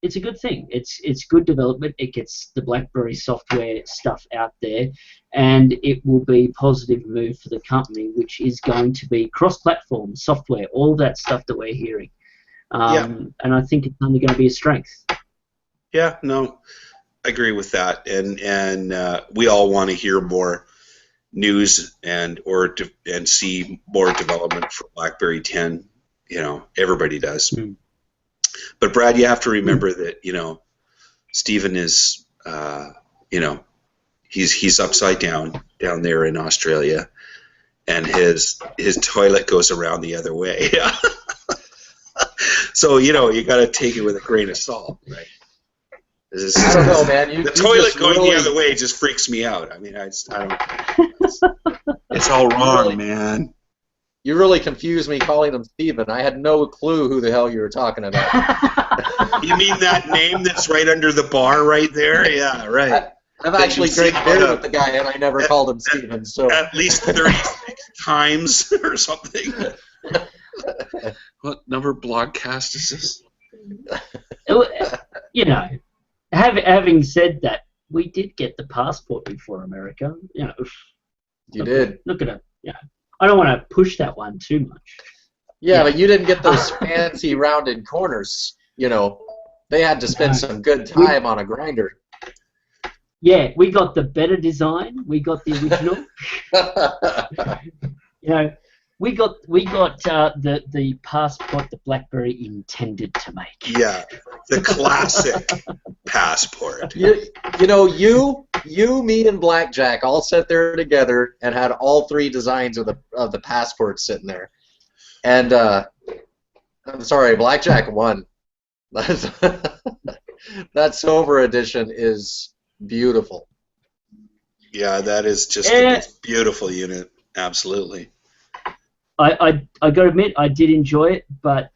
It's a good thing. It's good development. It gets the BlackBerry software stuff out there, and it will be a positive move for the company, which is going to be cross-platform software, all that stuff that we're hearing. And I think it's only going to be a strength. Yeah, no, I agree with that, and we all want to hear more news and see more development for BlackBerry 10. You know, everybody does. But Brad, you have to remember that, you know, Stephen is, you know, he's upside down there in Australia, and his toilet goes around the other way. So, you know, you got to take it with a grain of salt, right? I don't know, man. The toilet going the other way just freaks me out. I mean, I don't. It's all wrong, man. You really confused me calling him Steven. I had no clue who the hell you were talking about. You mean that name that's right under the bar right there? Yeah, right. I've actually drank beer with the guy, and I never called him Steven. So at least 36 times or something. What number blogcast is this? You know, having said that, we did get the passport before America. You know, you did. Look at it. Yeah. I don't want to push that one too much. Yeah, but you didn't get those fancy rounded corners. You know, they had to spend some good time on a grinder. Yeah, we got the better design. We got the original. You know, we got the passport that BlackBerry intended to make. Yeah, the classic passport. You know, you, me, and Blackjack all sat there together and had all three designs of the passport sitting there. And I'm sorry, Blackjack won. That silver edition is beautiful. Yeah, that is just the most beautiful unit. Absolutely. I got to admit, I did enjoy it, but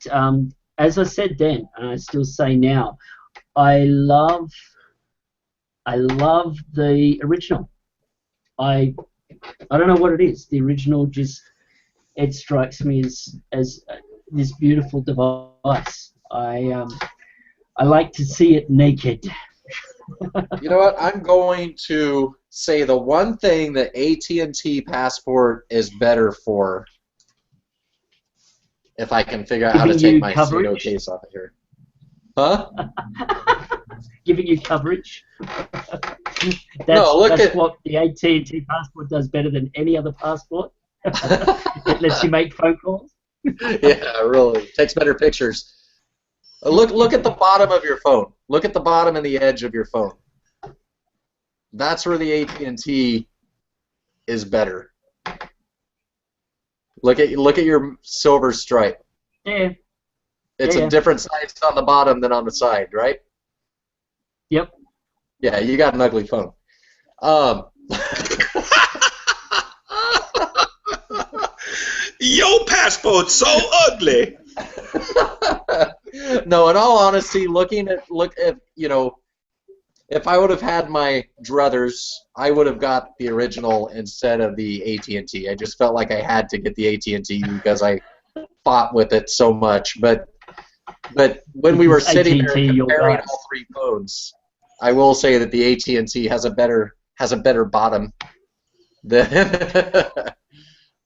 as I said then, and I still say now, I love the original. I don't know what it is. The original it strikes me as this beautiful device. I like to see it naked. You know what? I'm going to say the one thing that AT&T Passport is better for, if I can figure out how to take my pseudo case off of here. Huh? Giving you coverage. That's what the AT&T Passport does better than any other passport. It lets you make phone calls. Yeah, really. Takes better pictures. Look at the bottom of your phone. Look at the bottom and the edge of your phone. That's where the AT&T is better. Look at your silver stripe. Yeah. It's a different size on the bottom than on the side, right? Yep. Yeah, you got an ugly phone. Your passport's so ugly. No, in all honesty, if I would have had my druthers, I would have got the original instead of the AT&T. I just felt like I had to get the AT&T because I fought with it so much. But when we were sitting there comparing all three phones, I will say that the AT&T has a better bottom than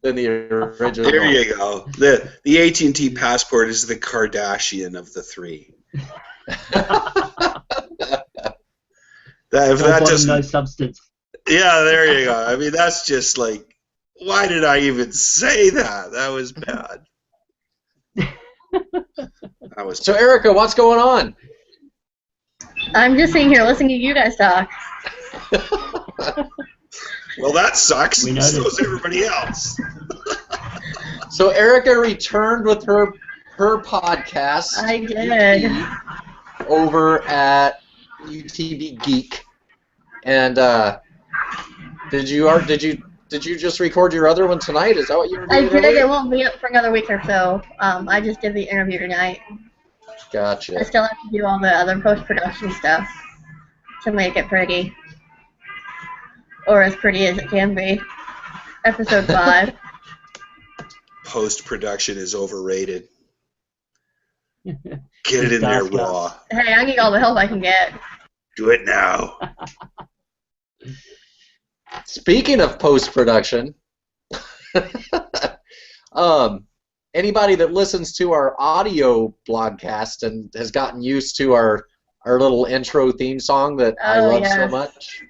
the original. There you go. The AT&T Passport is the Kardashian of the three. No substance. Yeah, there you go. I mean, that's just like, why did I even say that? That was bad. So, Erica, what's going on? I'm just sitting here listening to you guys talk. Well, that sucks. So does everybody else. So Erica returned with her podcast. I did. Over at UTB Geek, and did you just record your other one tonight? Is that what you were doing? I did. It won't be up for another week or so. I just did the interview tonight. Gotcha. I still have to do all the other post-production stuff to make it pretty, or as pretty as it can be. Episode 5. Post-production is overrated. Get it in there raw. Hey, I need all the help I can get. Do it now. Speaking of post-production, anybody that listens to our audio blogcast and has gotten used to our little intro theme song that I love so much,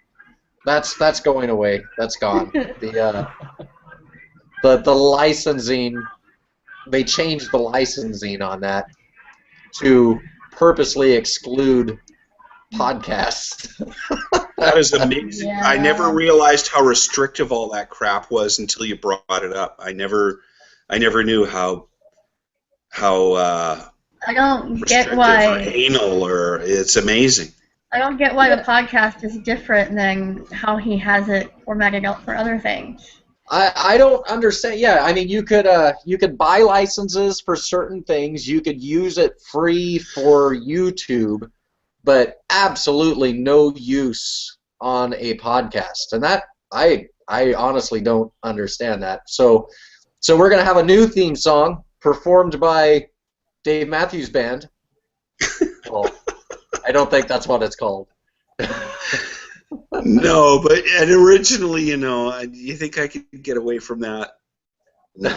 that's going away. That's gone. The licensing, they changed the licensing on that to purposely exclude podcasts. That is amazing. Yeah. I never realized how restrictive all that crap was until you brought it up. I never knew how I don't get why or anal, or it's amazing. I don't get why the podcast is different than how he has it formatted out for other things. I don't understand. Yeah, I mean, you could buy licenses for certain things. You could use it free for YouTube, but absolutely no use on a podcast. And that I honestly don't understand that. So we're gonna have a new theme song performed by Dave Matthews Band. Well, I don't think that's what it's called. No, but originally, you think I could get away from that? No.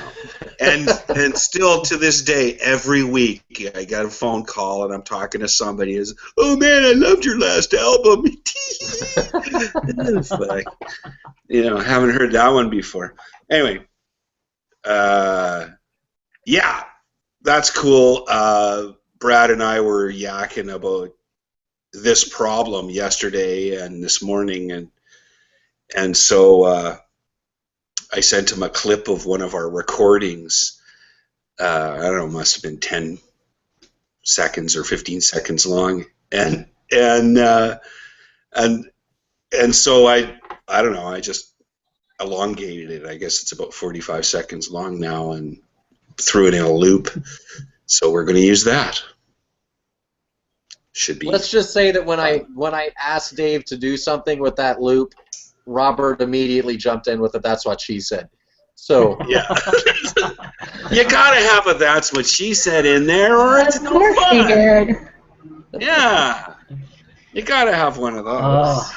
And still to this day, every week, I got a phone call and I'm talking to somebody who's, oh man, I loved your last album. It's like, haven't heard that one before. Anyway, yeah, that's cool. Brad and I were yakking about this problem yesterday and this morning, and so I sent him a clip of one of our recordings. I don't know, must have been 10 seconds or 15 seconds long, and so I I don't know. I just elongated it. I guess it's about 45 seconds long now, and threw it in a loop. So we're going to use that. Should be. Let's just say that when I asked Dave to do something with that loop, Robert immediately jumped in with it. That's what she said. So yeah, you gotta have a "that's what she said" in there, or it's no fun. Of course he did. Yeah, you gotta have one of those. Oh,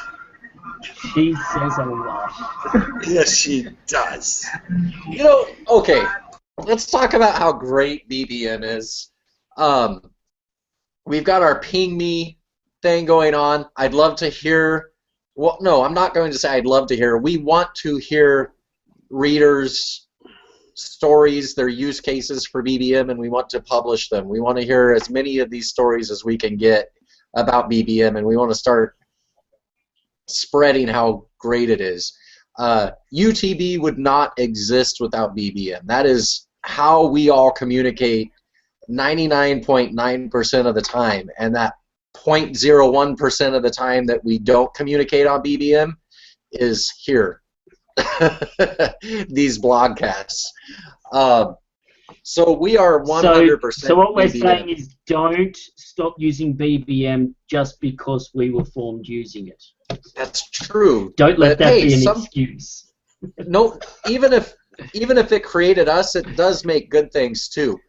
she says a lot. Yes, she does. You know, okay, let's talk about how great BBM is. We've got our Ping Me thing going on. I'd love to hear. Well, no, I'm not going to say I'd love to hear. We want to hear readers' stories, their use cases for BBM, and we want to publish them. We want to hear as many of these stories as we can get about BBM, and we want to start spreading how great it is. UTB would not exist without BBM. That is how we all communicate 99.9% of the time, and that 0.01% of the time that we don't communicate on BBM is here. These blogcasts. So we are 100%. So what we're BBM. saying is, don't stop using BBM just because we were formed using it. That's true. Don't let But, that hey, be an excuse. No, even if it created us, it does make good things too.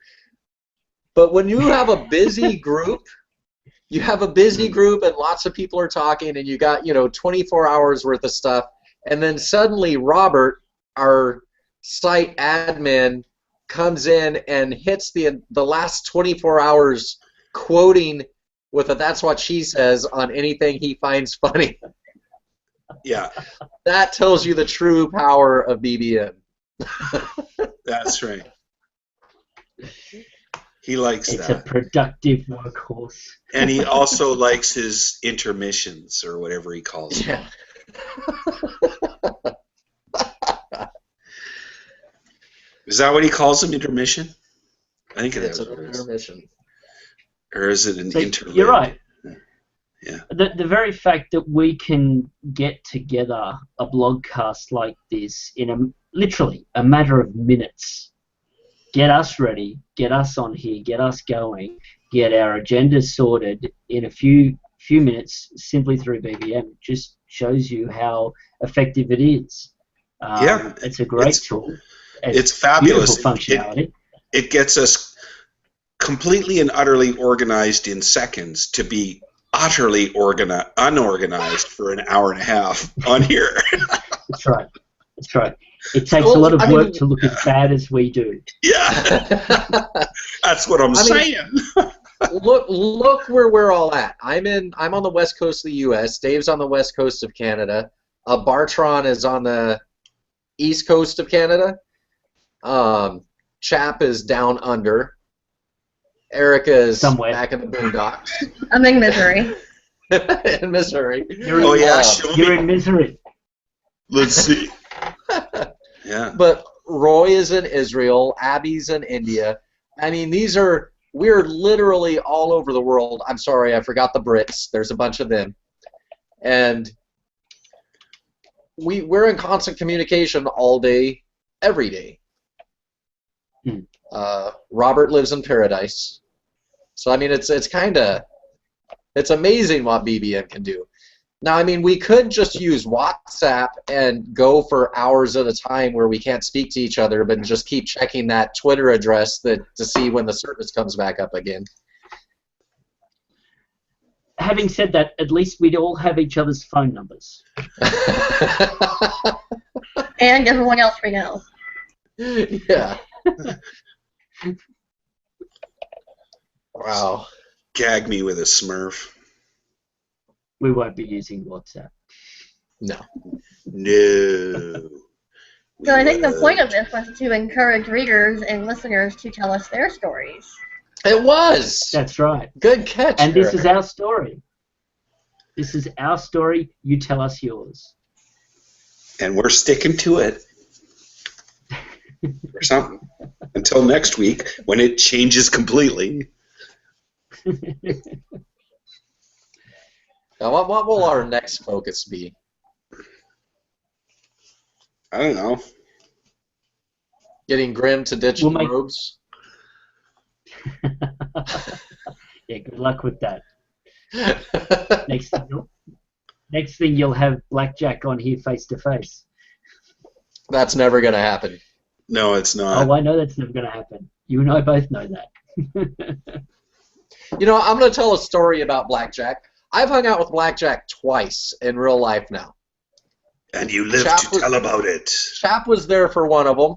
But when you have a busy group, and lots of people are talking, and you got 24 hours worth of stuff, and then suddenly Robert, our site admin, comes in and hits the last 24 hours quoting with a "that's what she says" on anything he finds funny. Yeah. That tells you the true power of BBM. That's right. He likes It's that. a productive workhorse. And he also likes his intermissions, or whatever he calls them. Yeah. Is that what he calls them, intermission? I think it It's is. an intermission. Or is it an interlude? You're right. Yeah. The very fact that we can get together a blogcast like this in literally a matter of minutes, get us ready, get us on here, get us going, get our agendas sorted in a few minutes simply through BBM, just shows you how effective it is. Yeah, it's a great tool. It's fabulous. Beautiful functionality. It gets us completely and utterly organized in seconds to be utterly unorganized for an hour and a half on here. That's right. That's right. It takes a lot of work to look as bad as we do. Yeah, that's what I'm saying. Look where we're all at. I'm on the west coast of the U.S. Dave's on the west coast of Canada. Bartron is on the east coast of Canada. Chap is down under. Erica is somewhere back in the boondocks. I'm in Missouri. In Missouri. You're in misery. Let's see. Yeah. But Roy is in Israel. Abby's in India. I mean, we're literally all over the world. I'm sorry, I forgot the Brits. There's a bunch of them. And we're in constant communication all day, every day. Robert lives in paradise. So, I mean, it's amazing what BBM can do. Now, I mean, we could just use WhatsApp and go for hours at a time where we can't speak to each other, but just keep checking that Twitter address to see when the service comes back up again. Having said that, at least we'd all have each other's phone numbers. And everyone else we know. Yeah. Wow. Gag me with a Smurf. We won't be using WhatsApp. No. No. So I think the point of this was to encourage readers and listeners to tell us their stories. It was. That's right. Good catch. And this Eric. is our story. This is our story. You tell us yours. And we're sticking to it. Or something. Until next week, when it changes completely. Now, what will our next focus be? I don't know. Getting Grim to ditch the robes. Yeah, good luck with that. Next thing you'll have Blackjack on here face to face. That's never going to happen. No, it's not. Oh, I know that's never going to happen. You and I both know that. You know, I'm going to tell a story about Blackjack. I've hung out with Blackjack twice in real life now. And you live to tell about it. Chap was there for one of them.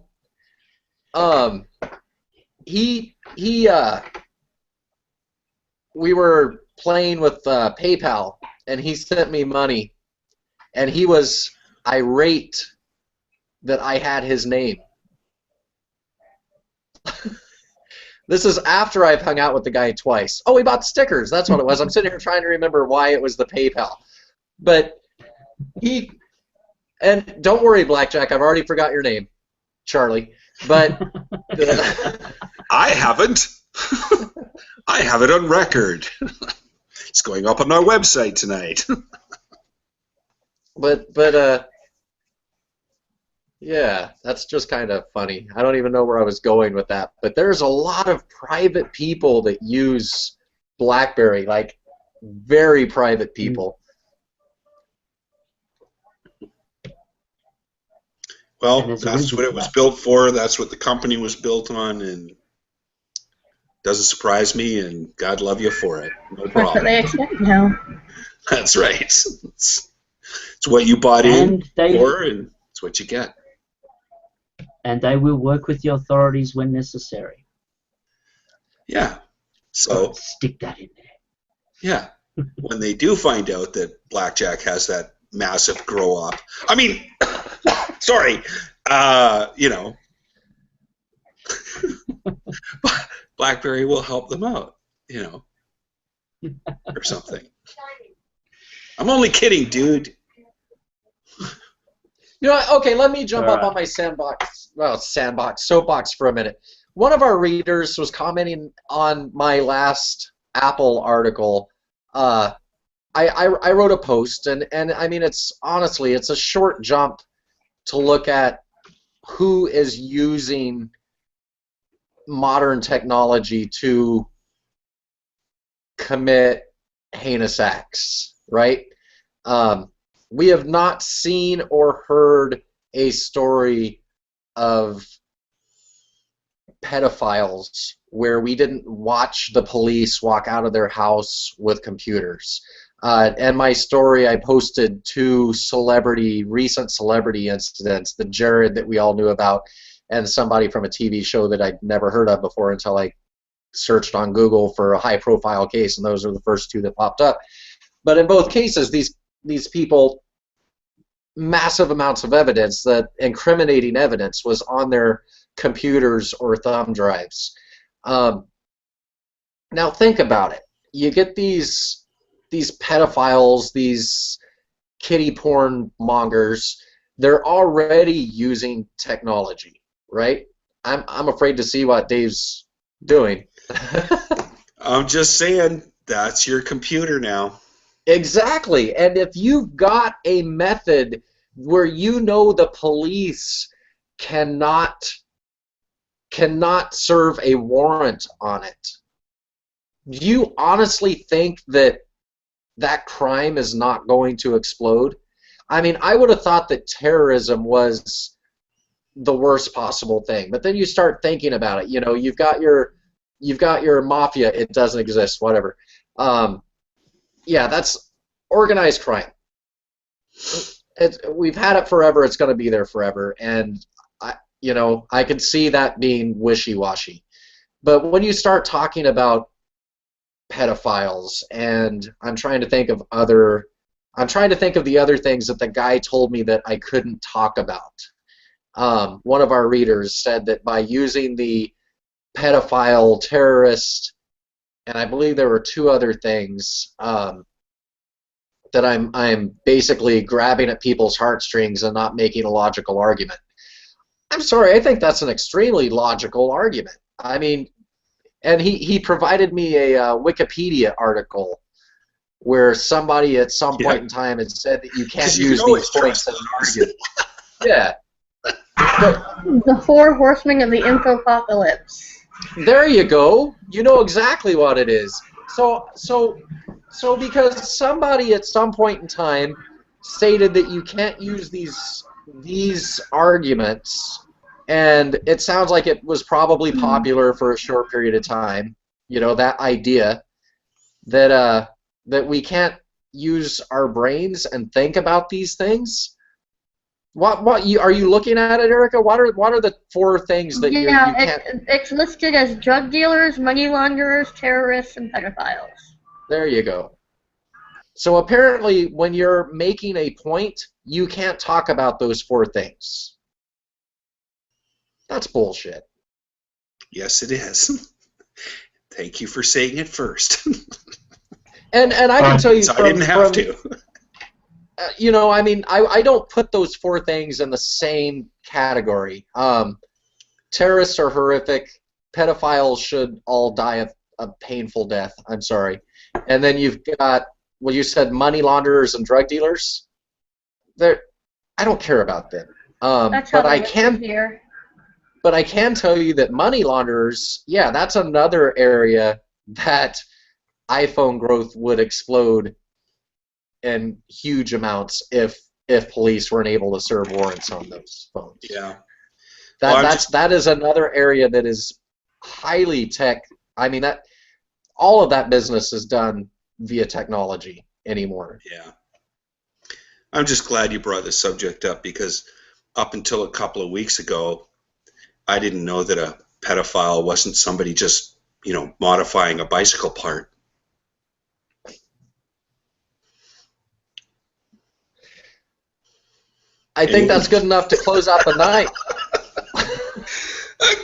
We were playing with PayPal, and he sent me money, and he was irate that I had his name. This is after I've hung out with the guy twice. Oh, we bought stickers. That's what it was. I'm sitting here trying to remember why it was the PayPal. But and don't worry, Blackjack, I've already forgot your name, Charlie. But I haven't. I have it on record. It's going up on our website tonight. But yeah, that's just kind of funny. I don't even know where I was going with that. But there's a lot of private people that use BlackBerry, like very private people. Well, that's what it was built for. That's what the company was built on, and doesn't surprise me. And God love you for it. No problem. That's what they expect now. That's right. It's what you bought in for, and it's what you get. And they will work with the authorities when necessary. Yeah. So stick that in there. Yeah. When they do find out that Blackjack has that massive grow up, I mean, sorry, you know, BlackBerry will help them out, you know, or something. I'm only kidding, dude. You know what? Okay, let me jump up on my soapbox for a minute. One of our readers was commenting on my last Apple article. I wrote a post, and I mean, it's honestly, it's a short jump to look at who is using modern technology to commit heinous acts, right? We have not seen or heard a story of pedophiles where we didn't watch the police walk out of their house with computers. And my story, I posted two recent celebrity incidents, the Jared that we all knew about, and somebody from a TV show that I'd never heard of before until I searched on Google for a high-profile case, and those are the first two that popped up. But in both cases, these people, massive amounts of evidence, that incriminating evidence was on their computers or thumb drives. Now think about it. You get these pedophiles, these kiddie porn mongers. They're already using technology, right? I'm afraid to see what Dave's doing. I'm just saying, that's your computer now. Exactly. And if you've got a method where you know the police cannot serve a warrant on it, do you honestly think that crime is not going to explode? I mean, I would have thought that terrorism was the worst possible thing, but then you start thinking about it. You know, you've got your mafia. It doesn't exist. Whatever. Yeah, that's organized crime. We've had it forever. It's going to be there forever, and I could see that being wishy-washy. But when you start talking about pedophiles, and I'm trying to think of the other things that the guy told me that I couldn't talk about. One of our readers said that by using the pedophile, terrorist, and I believe there were two other things, that I'm basically grabbing at people's heartstrings and not making a logical argument. I'm sorry, I think that's an extremely logical argument. I mean, and he provided me a Wikipedia article where somebody at some point in time had said that you can't use these points as an argument. Yeah. The four horsemen of the infopocalypse. There you go. You know exactly what it is. So because somebody at some point in time stated that you can't use these arguments, and it sounds like it was probably popular for a short period of time. You know, that idea that that we can't use our brains and think about these things. What are you looking at it, Erica? What are the four things that you can't? It's listed as drug dealers, money launderers, terrorists, and pedophiles. There you go. So apparently, when you're making a point, you can't talk about those four things. That's bullshit. Yes, it is. Thank you for saying it first. and I can tell you, I didn't have to. You know, I mean, I don't put those four things in the same category. Terrorists are horrific. Pedophiles should all die a painful death. I'm sorry. And then you've got, well, you said money launderers and drug dealers. I don't care about them. That's how I can hear. But I can tell you that money launderers, yeah, that's another area that iPhone growth would explode in huge amounts if police weren't able to serve warrants on those phones. Yeah. That is another area that is highly tech. I mean, that all of that business is done via technology anymore. Yeah. I'm just glad you brought this subject up, because up until a couple of weeks ago, I didn't know that a pedophile wasn't somebody just, you know, modifying a bicycle part. I think that's good enough to close out the night.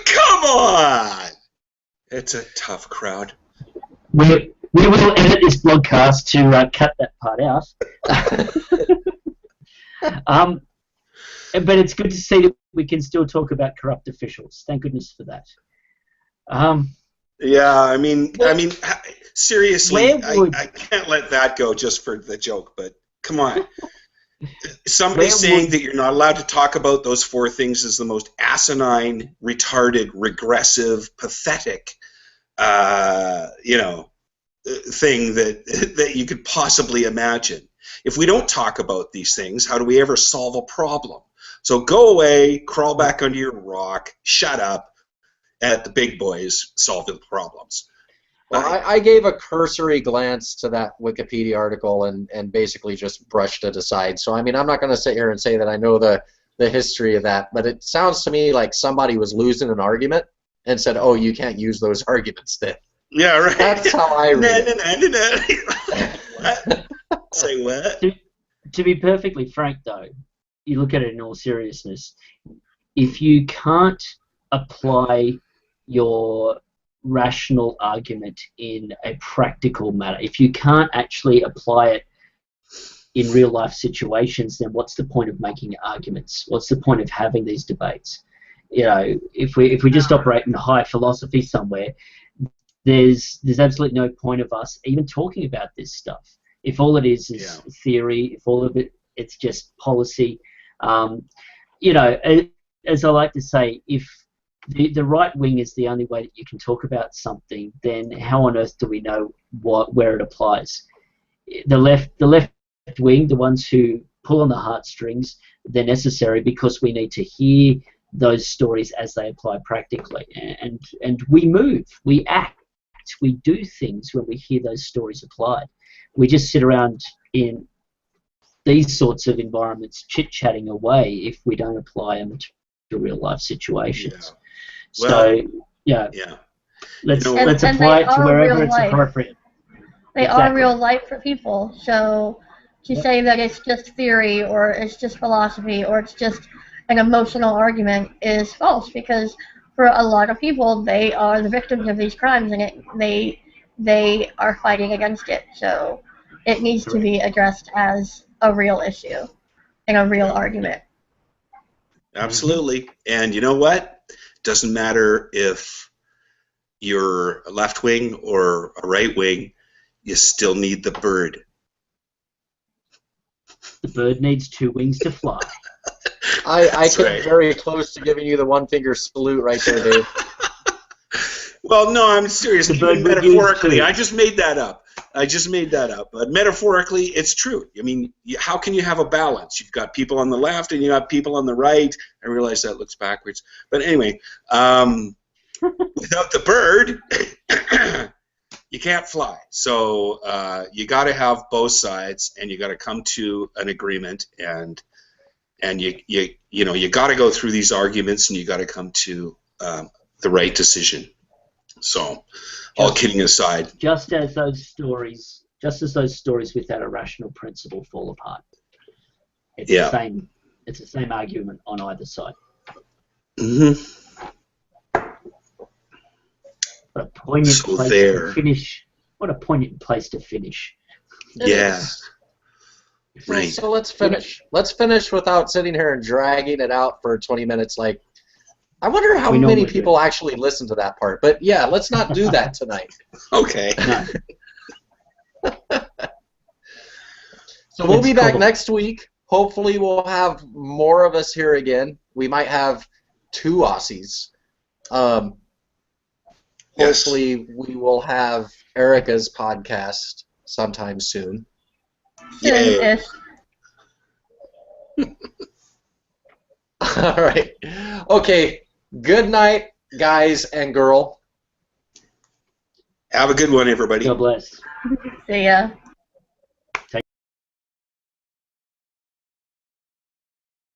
Come on! It's a tough crowd. We will edit this blogcast to cut that part out. But it's good to see that we can still talk about corrupt officials. Thank goodness for that. Yeah, I mean, seriously, I can't let that go just for the joke. But come on, somebody saying that you're not allowed to talk about those four things is the most asinine, retarded, regressive, pathetic, you know, thing that you could possibly imagine. If we don't talk about these things, how do we ever solve a problem? So go away, crawl back under your rock, shut up, and let the big boys solve the problems. Well, I gave a cursory glance to that Wikipedia article and basically just brushed it aside. So, I mean, I'm not going to sit here and say that I know the history of that, but it sounds to me like somebody was losing an argument and said, oh, you can't use those arguments then. Yeah, right. That's how I read it. What? Say what? To be perfectly frank, though, you look at it in all seriousness, if you can't apply your rational argument in a practical matter, if you can't actually apply it in real life situations, then what's the point of making arguments? What's the point of having these debates? You know, if we just operate in high philosophy somewhere, there's absolutely no point of us even talking about this stuff. If all it is theory, if all of it's just policy, you know, as I like to say, if the right wing is the only way that you can talk about something, then how on earth do we know where it applies? The left wing, the ones who pull on the heartstrings, they're necessary because we need to hear those stories as they apply practically, and we move, we act, we do things when we hear those stories applied. We just sit around in these sorts of environments chit-chatting away if we don't apply them to real-life situations. Yeah. Well, let's apply it to wherever it's appropriate. They are real life for people, so to say that it's just theory or it's just philosophy or it's just an emotional argument is false, because for a lot of people, they are the victims of these crimes, and they are fighting against it. So it needs to be addressed as a real issue and a real argument. Absolutely. And you know what? Doesn't matter if you're a left wing or a right wing, you still need the bird. The bird needs two wings to fly. I came very close to giving you the one-finger salute right there, Dave. Well, no, I'm serious. Even metaphorically, I just made that up. But metaphorically, it's true. I mean, how can you have a balance? You've got people on the left and you got people on the right. I realize that looks backwards. But anyway, without the bird, you can't fly. So you got to have both sides, and you got to come to an agreement, and you got to go through these arguments, and you got to come to the right decision. So, all kidding aside, just as those stories without a rational principle fall apart, it's the same. It's the same argument on either side. Mm-hmm. What a poignant place to finish. What a poignant place to finish. Yeah. Right. So let's finish. Let's finish without sitting here and dragging it out for 20 minutes. Like, I wonder how many people actually listen to that part. But yeah, let's not do that tonight. Okay. So we'll be back next week. Hopefully we'll have more of us here again. We might have 2 Aussies. Hopefully we will have Erica's podcast sometime soon. Yeah. All right. Okay. Good night, guys and girl. Have a good one, everybody. God bless. See ya.